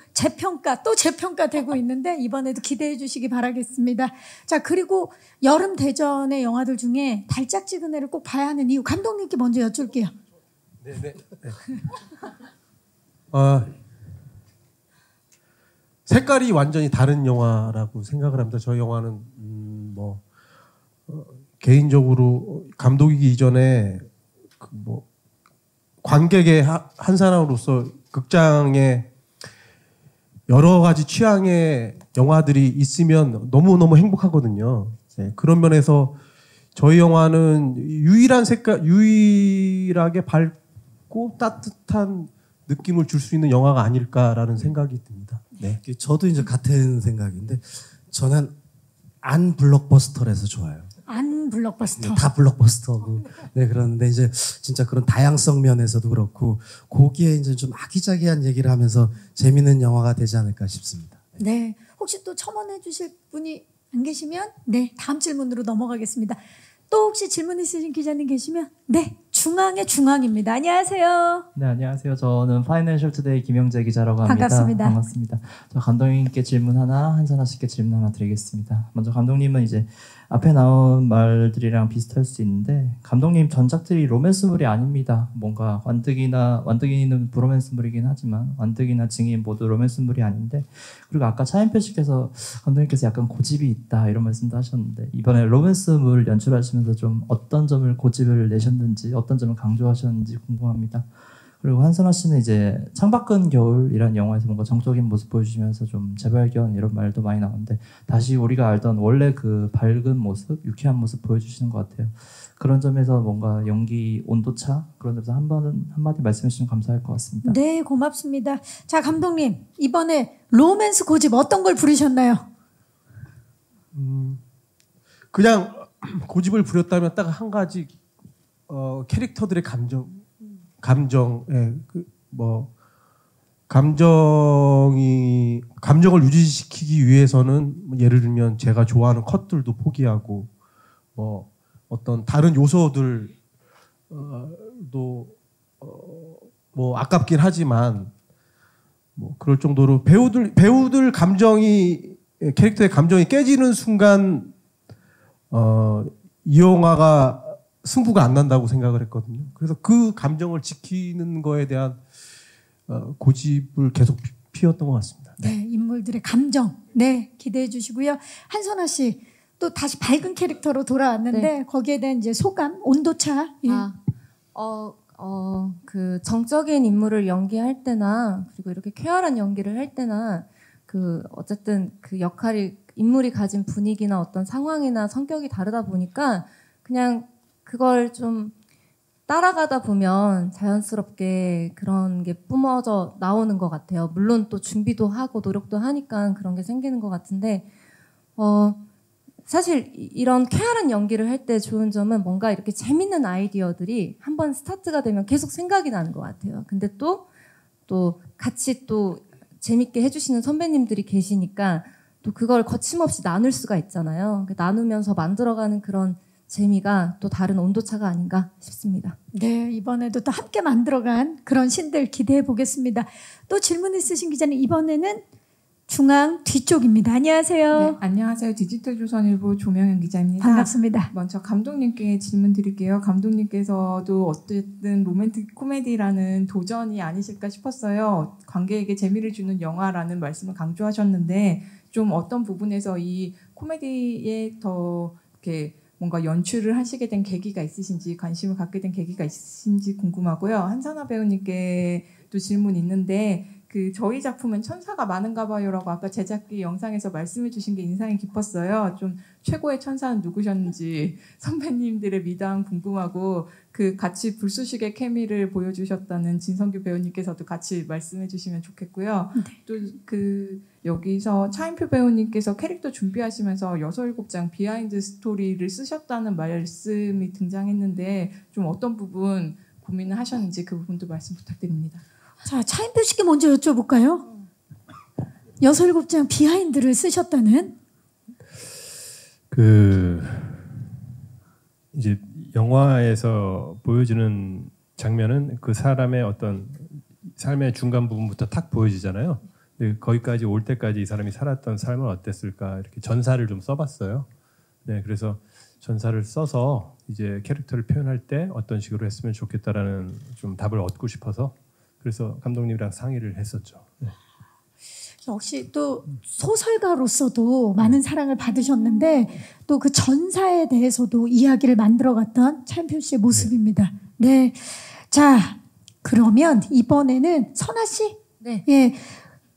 [SPEAKER 1] 또 재평가 되고 있는데 이번에도 기대해 주시기 바라겠습니다. 자, 그리고 여름 대전의 영화들 중에 달짝지근해를 꼭 봐야 하는 이유 감독님께 먼저 여쭐게요.
[SPEAKER 7] 네. 색깔이 완전히 다른 영화라고 생각을 합니다. 저희 영화는 개인적으로 감독이기 이전에 관객의 한 사람으로서 극장에 여러 가지 취향의 영화들이 있으면 너무너무 행복하거든요. 네, 그런 면에서 저희 영화는 유일하게 밝고 따뜻한 느낌을 줄 수 있는 영화가 아닐까라는 생각이 듭니다. 네.
[SPEAKER 2] 저도 이제 같은 생각인데 저는 안 블록버스터라서 좋아요.
[SPEAKER 1] 안 블록버스터.
[SPEAKER 2] 네, 다 블록버스터고. 네, 그런데 이제 진짜 그런 다양성 면에서도 그렇고 거기에 이제 좀 아기자기한 얘기를 하면서 재밌는 영화가 되지 않을까 싶습니다.
[SPEAKER 1] 네. 혹시 또 첨언해 주실 분이 안 계시면 네, 다음 질문으로 넘어가겠습니다. 또 혹시 질문 있으신 기자님 계시면 네, 중앙의 중앙입니다. 안녕하세요.
[SPEAKER 10] 네, 안녕하세요. 저는 파이낸셜 투데이 김영재 기자라고 합니다.
[SPEAKER 1] 반갑습니다.
[SPEAKER 10] 반갑습니다. 저 감독님께 질문 하나, 한선아 씨께 질문 하나 드리겠습니다. 먼저 감독님은 이제 앞에 나온 말들이랑 비슷할 수 있는데 감독님 전작들이 로맨스물이 아닙니다. 뭔가 완득이는 브로맨스물이긴 하지만 완득이나 증인 모두 로맨스물이 아닌데 그리고 아까 차인표 씨께서 감독님께서 약간 고집이 있다 이런 말씀도 하셨는데 이번에 로맨스물 연출하시면서 좀 어떤 점을 고집을 내셨는지 어떤 점을 강조하셨는지 궁금합니다. 그리고 한선아 씨는 이제 창밖은 겨울이라는 영화에서 뭔가 정적인 모습 보여주시면서 좀 재발견 이런 말도 많이 나오는데 다시 우리가 알던 원래 그 밝은 모습, 유쾌한 모습 보여주시는 것 같아요. 그런 점에서 뭔가 연기 온도차 그런 점에서 한마디 말씀해 주시면 감사할 것 같습니다.
[SPEAKER 1] 네, 고맙습니다. 자, 감독님 이번에 로맨스 고집 어떤 걸 부리셨나요?
[SPEAKER 7] 그냥 고집을 부렸다면 딱 한 가지 캐릭터들의 감정을 유지시키기 위해서는 예를 들면 제가 좋아하는 컷들도 포기하고 어떤 다른 요소들도 아깝긴 하지만 그럴 정도로 배우들 캐릭터의 감정이 깨지는 순간 이 영화가 승부가 안 난다고 생각을 했거든요. 그래서 그 감정을 지키는 거에 대한 고집을 계속 피웠던 것 같습니다.
[SPEAKER 1] 네, 인물들의 감정. 네, 기대해 주시고요. 한선아 씨, 또 다시 밝은 캐릭터로 돌아왔는데
[SPEAKER 6] 네.
[SPEAKER 1] 거기에 대한 이제 소감, 온도차. 예.
[SPEAKER 6] 그 정적인 인물을 연기할 때나 그리고 이렇게 쾌활한 연기를 할 때나 어쨌든 그 인물이 가진 분위기나 어떤 상황이나 성격이 다르다 보니까 그냥 그걸 좀 따라가다 보면 자연스럽게 그런 게 뿜어져 나오는 것 같아요. 물론 또 준비도 하고 노력도 하니까 그런 게 생기는 것 같은데 사실 이런 쾌활한 연기를 할 때 좋은 점은 뭔가 이렇게 재밌는 아이디어들이 한번 스타트가 되면 계속 생각이 나는 것 같아요. 근데 또 같이 또 재밌게 해주시는 선배님들이 계시니까 또 그걸 거침없이 나눌 수가 있잖아요. 나누면서 만들어가는 그런 재미가 또 다른 온도차가 아닌가 싶습니다.
[SPEAKER 1] 네, 이번에도 또 함께 만들어간 그런 신들 기대해 보겠습니다. 또 질문 있으신 기자님 이번에는 중앙 뒤쪽입니다. 안녕하세요.
[SPEAKER 11] 네, 안녕하세요. 디지털조선일보 조명현 기자입니다.
[SPEAKER 1] 반갑습니다.
[SPEAKER 11] 먼저 감독님께 질문 드릴게요. 감독님께서도 어쨌든 로맨틱 코미디라는 도전이 아니실까 싶었어요. 관객에게 재미를 주는 영화라는 말씀을 강조하셨는데 좀 어떤 부분에서 이 코미디에 더 이렇게 뭔가 연출을 하시게 된 계기가 있으신지 관심을 갖게 된 계기가 있으신지 궁금하고요. 한선아 배우님께도 질문 있는데 저희 작품은 천사가 많은가 봐요라고 아까 제작기 영상에서 말씀해 주신 게 인상이 깊었어요. 좀 최고의 천사는 누구셨는지 선배님들의 미담 궁금하고 같이 불쏘시개 케미를 보여주셨다는 진성규 배우님께서도 같이 말씀해 주시면 좋겠고요.
[SPEAKER 1] 네.
[SPEAKER 11] 또 여기서 차인표 배우님께서 캐릭터 준비하시면서 6-7장 비하인드 스토리를 쓰셨다는 말씀이 등장했는데 좀 어떤 부분 고민을 하셨는지 그 부분도 말씀 부탁드립니다.
[SPEAKER 1] 자, 차인표 씨께 먼저 여쭤볼까요? 6-7장 비하인드를 쓰셨다는?
[SPEAKER 4] 이제 영화에서 보여지는 장면은 그 사람의 어떤 삶의 중간 부분부터 탁 보여지잖아요. 근데 거기까지 올 때까지 이 사람이 살았던 삶은 어땠을까 이렇게 전사를 좀 써봤어요. 네, 그래서 전사를 써서 이제 캐릭터를 표현할 때 어떤 식으로 했으면 좋겠다라는 좀 답을 얻고 싶어서 그래서 감독님이랑 상의를 했었죠. 네.
[SPEAKER 1] 역시 또 소설가로서도 많은 사랑을 받으셨는데 또 그 전사에 대해서도 이야기를 만들어갔던 차인표 씨의 모습입니다. 네, 자 그러면 이번에는 선아 씨,
[SPEAKER 6] 네.
[SPEAKER 1] 예,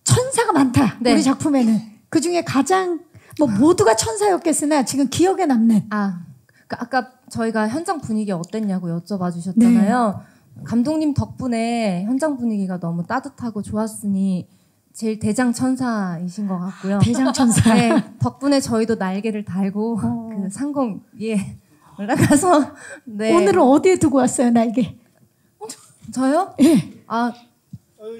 [SPEAKER 1] 천사가 많다.
[SPEAKER 6] 네.
[SPEAKER 1] 우리 작품에는 그 중에 가장 뭐 모두가 천사였겠으나 지금 기억에 남는.
[SPEAKER 6] 아까 저희가 현장 분위기 어땠냐고 여쭤봐 주셨잖아요. 감독님 덕분에 현장 분위기가 너무 따뜻하고 좋았으니 제일 대장 천사이신 것 같고요.
[SPEAKER 1] 대장 천사.
[SPEAKER 6] 네, 덕분에 저희도 날개를 달고 그 상공 위에 올라가서 네.
[SPEAKER 1] 오늘은 어디에 두고 왔어요, 날개?
[SPEAKER 6] 저요?
[SPEAKER 1] 예.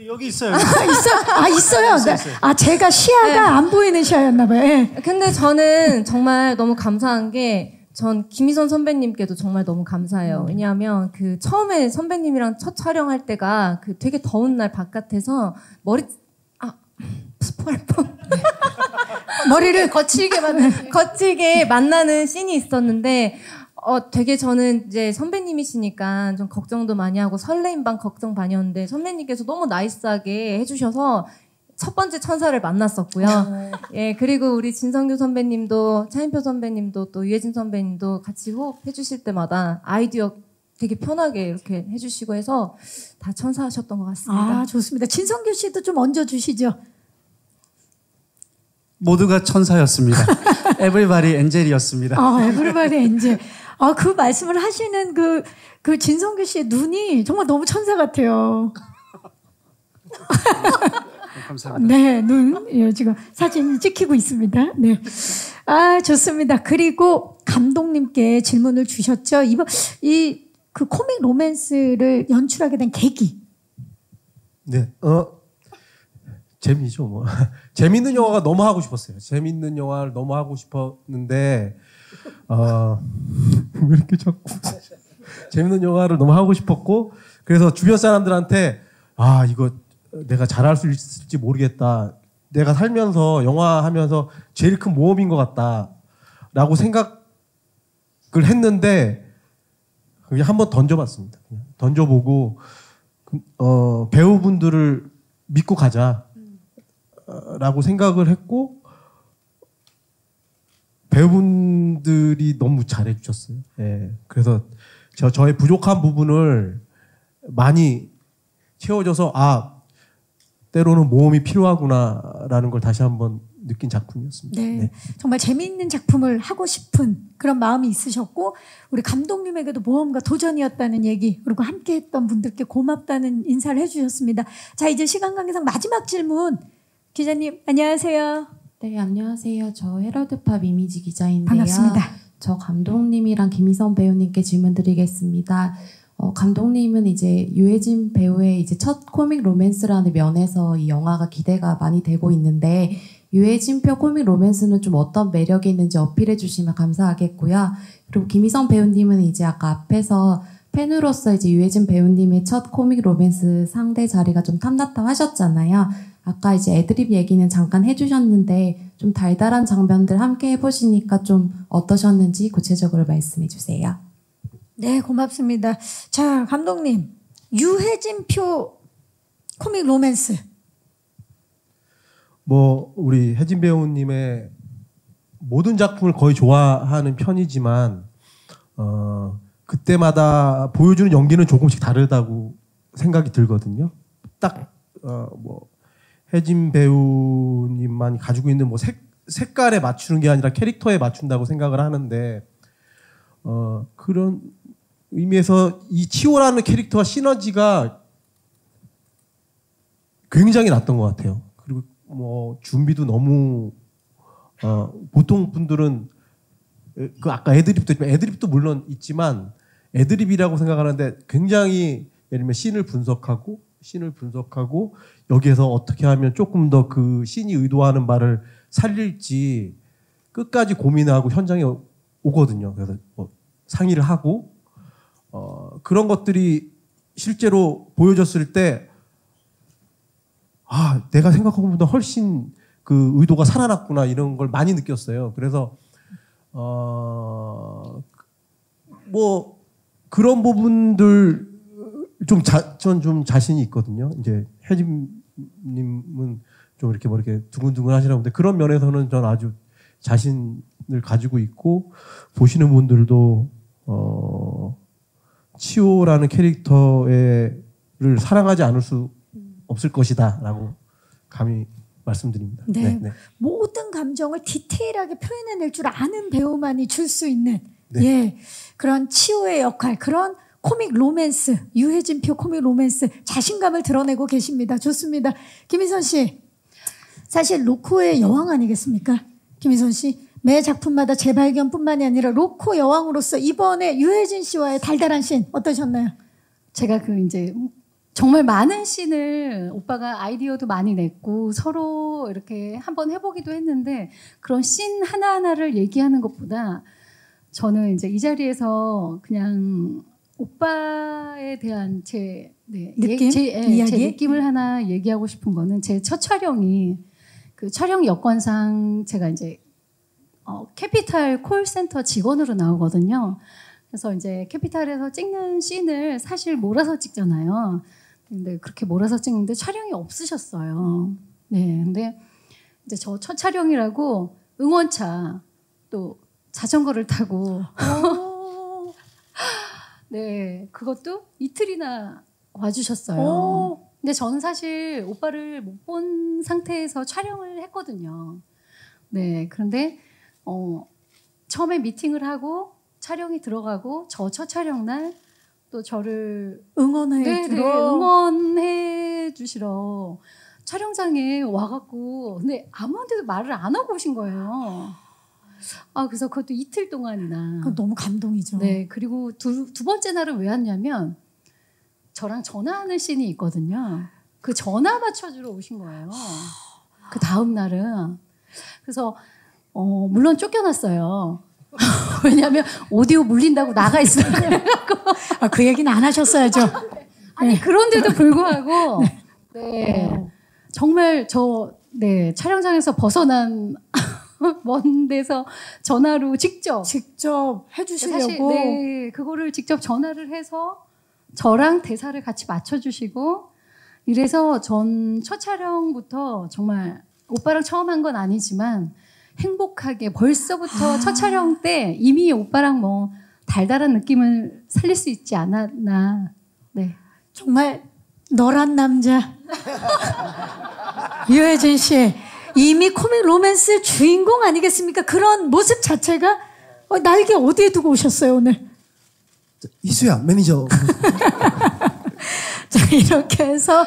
[SPEAKER 5] 여기 있어요.
[SPEAKER 1] 있어요. 네. 제가 시야가
[SPEAKER 6] 네.
[SPEAKER 1] 안 보이는 시야였나 봐요. 예.
[SPEAKER 6] 근데 저는 정말 너무 감사한 게 전 김희선 선배님께도 정말 너무 감사해요. 왜냐하면 그 처음에 선배님이랑 첫 촬영할 때가 그 되게 더운 날 바깥에서 스포할 뻔.
[SPEAKER 1] 머리를
[SPEAKER 6] 거칠게 만나는 씬이 있었는데 되게 저는 이제 선배님이시니까 좀 걱정도 많이 하고 설레임 반 걱정 반이었는데 선배님께서 너무 나이스하게 해주셔서 첫 번째 천사를 만났었고요. 예, 그리고 우리 진성규 선배님도 차인표 선배님도 또 유해진 선배님도 같이 호흡해 주실 때마다 아이디어 되게 편하게 이렇게 해주시고 해서 다 천사하셨던 것 같습니다.
[SPEAKER 1] 좋습니다. 진성규 씨도 좀 얹어주시죠.
[SPEAKER 5] 모두가 천사였습니다. 에브리바디 엔젤이었습니다.
[SPEAKER 1] 에브리바디 엔젤. 그 말씀을 하시는 그 진성규 씨의 눈이 정말 너무 천사 같아요.
[SPEAKER 5] 감사합니다.
[SPEAKER 1] 네, 눈 지금 사진 찍히고 있습니다. 네, 좋습니다. 그리고 감독님께 질문을 주셨죠. 이번 그 코믹 로맨스를 연출하게 된 계기.
[SPEAKER 7] 네, 재미죠 뭐. 재밌는 영화가 너무 하고 싶었어요. 재밌는 영화를 너무 하고 싶었는데 왜 이렇게 자꾸 재밌는 영화를 너무 하고 싶었고 그래서 주변 사람들한테 이거 내가 잘할 수 있을지 모르겠다. 내가 살면서 영화 하면서 제일 큰 모험인 것 같다라고 생각을 했는데 그냥 한번 던져봤습니다. 그냥 던져보고 배우분들을 믿고 가자라고 생각을 했고 배우분들이 너무 잘해주셨어요. 예, 그래서 저의 부족한 부분을 많이 채워줘서 때로는 모험이 필요하구나라는 걸 다시 한번 느낀 작품이었습니다.
[SPEAKER 1] 네, 정말 재미있는 작품을 하고 싶은 그런 마음이 있으셨고 우리 감독님에게도 모험과 도전이었다는 얘기 그리고 함께했던 분들께 고맙다는 인사를 해주셨습니다. 자, 이제 시간 관계상 마지막 질문. 기자님 안녕하세요.
[SPEAKER 12] 네, 안녕하세요. 저 헤럴드팝 이미지 기자인데요.
[SPEAKER 1] 반갑습니다.
[SPEAKER 12] 저 감독님이랑 김희선 배우님께 질문 드리겠습니다. 감독님은 이제 유해진 배우의 이제 첫 코믹 로맨스라는 면에서 이 영화가 기대가 많이 되고 있는데 유해진표 코믹 로맨스는 좀 어떤 매력이 있는지 어필해 주시면 감사하겠고요. 그리고 김희선 배우님은 이제 아까 앞에서 팬으로서 이제 유해진 배우님의 첫 코믹 로맨스 상대 자리가 좀 탐났다고 하셨잖아요. 아까 이제 애드립 얘기는 잠깐 해주셨는데 좀 달달한 장면들 함께 해보시니까 좀 어떠셨는지 구체적으로 말씀해 주세요.
[SPEAKER 1] 네, 고맙습니다. 자, 감독님. 유해진표 코믹 로맨스.
[SPEAKER 7] 우리 혜진 배우님의 모든 작품을 거의 좋아하는 편이지만 그때마다 보여주는 연기는 조금씩 다르다고 생각이 들거든요. 딱 혜진 배우님만 가지고 있는 색깔에 맞추는 게 아니라 캐릭터에 맞춘다고 생각을 하는데 그런 의미에서 이 치오라는 캐릭터와 시너지가 굉장히 났던 것 같아요. 그리고 준비도 너무 보통 분들은 아까 애드립도 물론 있지만 애드립이라고 생각하는데 굉장히 예를 들면 씬을 분석하고 여기에서 어떻게 하면 조금 더 그 씬이 의도하는 바를 살릴지 끝까지 고민하고 현장에 오거든요. 그래서 상의를 하고 그런 것들이 실제로 보여졌을 때 내가 생각한 것보다 훨씬 그 의도가 살아났구나 이런 걸 많이 느꼈어요. 그래서 뭐 그런 부분들 전 좀 자신이 있거든요. 이제 혜진님은 좀 이렇게 뭐 이렇게 두근두근 하시나 본데 그런 면에서는 전 아주 자신을 가지고 있고 보시는 분들도 치오라는 캐릭터를 사랑하지 않을 수 없을 것이다라고 감히 말씀드립니다.
[SPEAKER 1] 네.
[SPEAKER 7] 네.
[SPEAKER 1] 모든 감정을 디테일하게 표현해낼 줄 아는 배우만이 줄 수 있는
[SPEAKER 7] 네.
[SPEAKER 1] 예, 그런 치오의 역할, 그런 코믹 로맨스, 유해진표 코믹 로맨스 자신감을 드러내고 계십니다. 좋습니다. 김희선 씨, 사실 로코의 여왕 아니겠습니까? 김희선 씨, 매 작품마다 재발견뿐만이 아니라 로코 여왕으로서 이번에 유해진 씨와의 달달한 씬 어떠셨나요?
[SPEAKER 3] 제가 그 이제 정말 많은 씬을 오빠가 아이디어도 많이 냈고 서로 이렇게 한번 해보기도 했는데 그런 씬 하나하나를 얘기하는 것보다 저는 이제 이 자리에서 그냥 오빠에 대한 제
[SPEAKER 1] 느낌?
[SPEAKER 3] 제
[SPEAKER 1] 이야기?
[SPEAKER 3] 느낌을 하나 얘기하고 싶은 거는 제 첫 촬영이 그 촬영 여건상 제가 이제 캐피탈 콜센터 직원으로 나오거든요. 그래서 이제 캐피탈에서 찍는 씬을 사실 몰아서 찍잖아요. 근데 그렇게 몰아서 찍는데 촬영이 없으셨어요. 네, 근데 이제 저 첫 촬영이라고 응원차 또 자전거를 타고 네, 그것도 이틀이나 와주셨어요. 근데 저는 사실 오빠를 못 본 상태에서 촬영을 했거든요. 네, 그런데 처음에 미팅을 하고 촬영이 들어가고 저 첫 촬영 날 또 저를 응원해 주시러 촬영장에 와갖고 근데 아무한테도 말을 안 하고 오신 거예요. 그래서 그것도 이틀 동안이나.
[SPEAKER 1] 그건 너무 감동이죠.
[SPEAKER 3] 네, 그리고 두 번째 날은 왜 왔냐면 저랑 전화하는 씬이 있거든요. 그 전화 맞춰주러 오신 거예요. 그 다음 날은. 그래서 물론 쫓겨났어요. 왜냐하면 오디오 물린다고 나가 있어요.
[SPEAKER 1] 그 얘기는 안 하셨어야죠.
[SPEAKER 3] 아니 그런데도 불구하고 정말 촬영장에서 벗어난 먼 데서 전화로 직접
[SPEAKER 1] 해주시려고
[SPEAKER 3] 사실, 그거를 직접 전화를 해서 저랑 대사를 같이 맞춰주시고 이래서 전 첫 촬영부터 정말 오빠랑 처음 한 건 아니지만 행복하게 벌써부터 첫 촬영 때 이미 오빠랑 뭐 달달한 느낌을 살릴 수 있지 않았나. 네.
[SPEAKER 1] 정말 너란 남자 유해진 씨 이미 코믹 로맨스 주인공 아니겠습니까? 그런 모습 자체가 날개 어디에 두고 오셨어요 오늘?
[SPEAKER 2] 이수야 매니저.
[SPEAKER 1] 자 이렇게 해서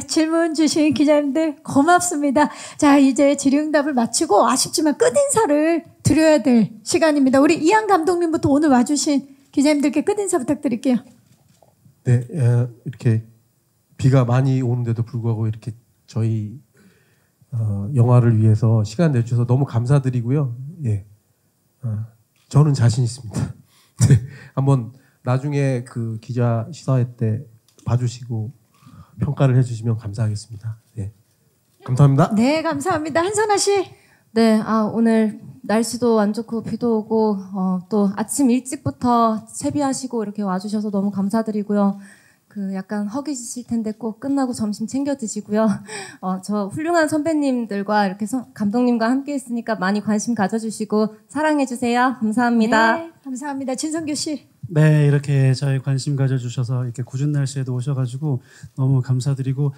[SPEAKER 1] 질문 주신 기자님들 고맙습니다. 자 이제 질의응답을 마치고 아쉽지만 끝인사를 드려야 될 시간입니다. 우리 이한 감독님부터 오늘 와주신 기자님들께 끝인사 부탁드릴게요.
[SPEAKER 7] 네, 이렇게 비가 많이 오는데도 불구하고 이렇게 저희 영화를 위해서 시간 내주셔서 너무 감사드리고요. 예, 저는 자신 있습니다. 네, 한번 나중에 그 기자 시사회 때 봐주시고 평가를 해주시면 감사하겠습니다. 네, 감사합니다.
[SPEAKER 1] 네, 감사합니다. 한선아 씨.
[SPEAKER 6] 네, 오늘 날씨도 안 좋고 비도 오고 또 아침 일찍부터 채비하시고 이렇게 와주셔서 너무 감사드리고요. 그 약간 허기지실 텐데 꼭 끝나고 점심 챙겨 드시고요. 저 훌륭한 선배님들과 이렇게 감독님과 함께 했으니까 많이 관심 가져주시고 사랑해 주세요. 감사합니다.
[SPEAKER 1] 네, 감사합니다. 진성규 씨.
[SPEAKER 5] 네, 이렇게 저희 관심 가져주셔서 이렇게 궂은 날씨에도 오셔가지고 너무 감사드리고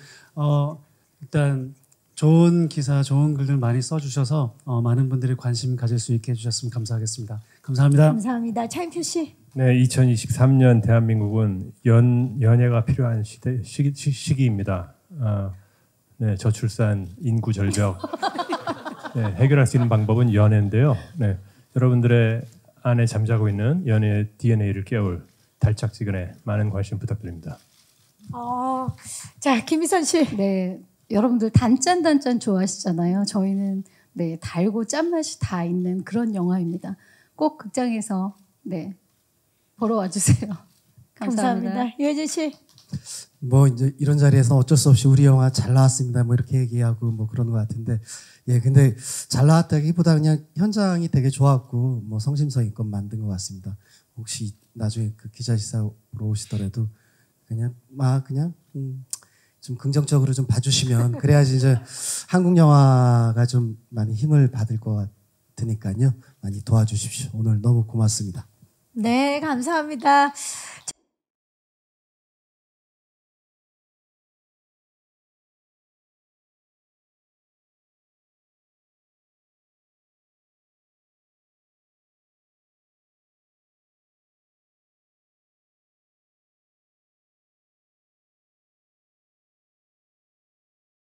[SPEAKER 5] 일단 좋은 기사, 좋은 글들 많이 써주셔서 많은 분들이 관심 가질 수 있게 해주셨으면 감사하겠습니다. 감사합니다.
[SPEAKER 1] 감사합니다. 차인표 씨.
[SPEAKER 4] 네, 2023년 대한민국은 연예가 필요한 시기입니다. 네, 저출산, 인구 절벽 해결할 수 있는 방법은 연애인데요. 네, 여러분들의 안에 잠자고 있는 연애의 DNA를 깨울 달짝지근에 많은 관심 부탁드립니다.
[SPEAKER 1] 자, 김희선 씨.
[SPEAKER 3] 네, 여러분들 단짠 좋아하시잖아요. 저희는 달고 짠맛이 다 있는 그런 영화입니다. 꼭 극장에서 보러 와주세요.
[SPEAKER 1] 감사합니다. 유해진 씨.
[SPEAKER 2] 뭐 이제 이런 자리에서 어쩔 수 없이 우리 영화 잘 나왔습니다. 뭐 이렇게 얘기하고 뭐 그런 것 같은데, 예, 근데 잘 나왔다기보다 그냥 현장이 되게 좋았고 뭐 성심성의껏 만든 것 같습니다. 혹시 나중에 그 기자시사로 오시더라도 그냥 좀 긍정적으로 좀 봐주시면 그래야지 이제 한국 영화가 좀 많이 힘을 받을 것 같으니까요. 많이 도와주십시오. 오늘 너무 고맙습니다.
[SPEAKER 1] 네, 감사합니다.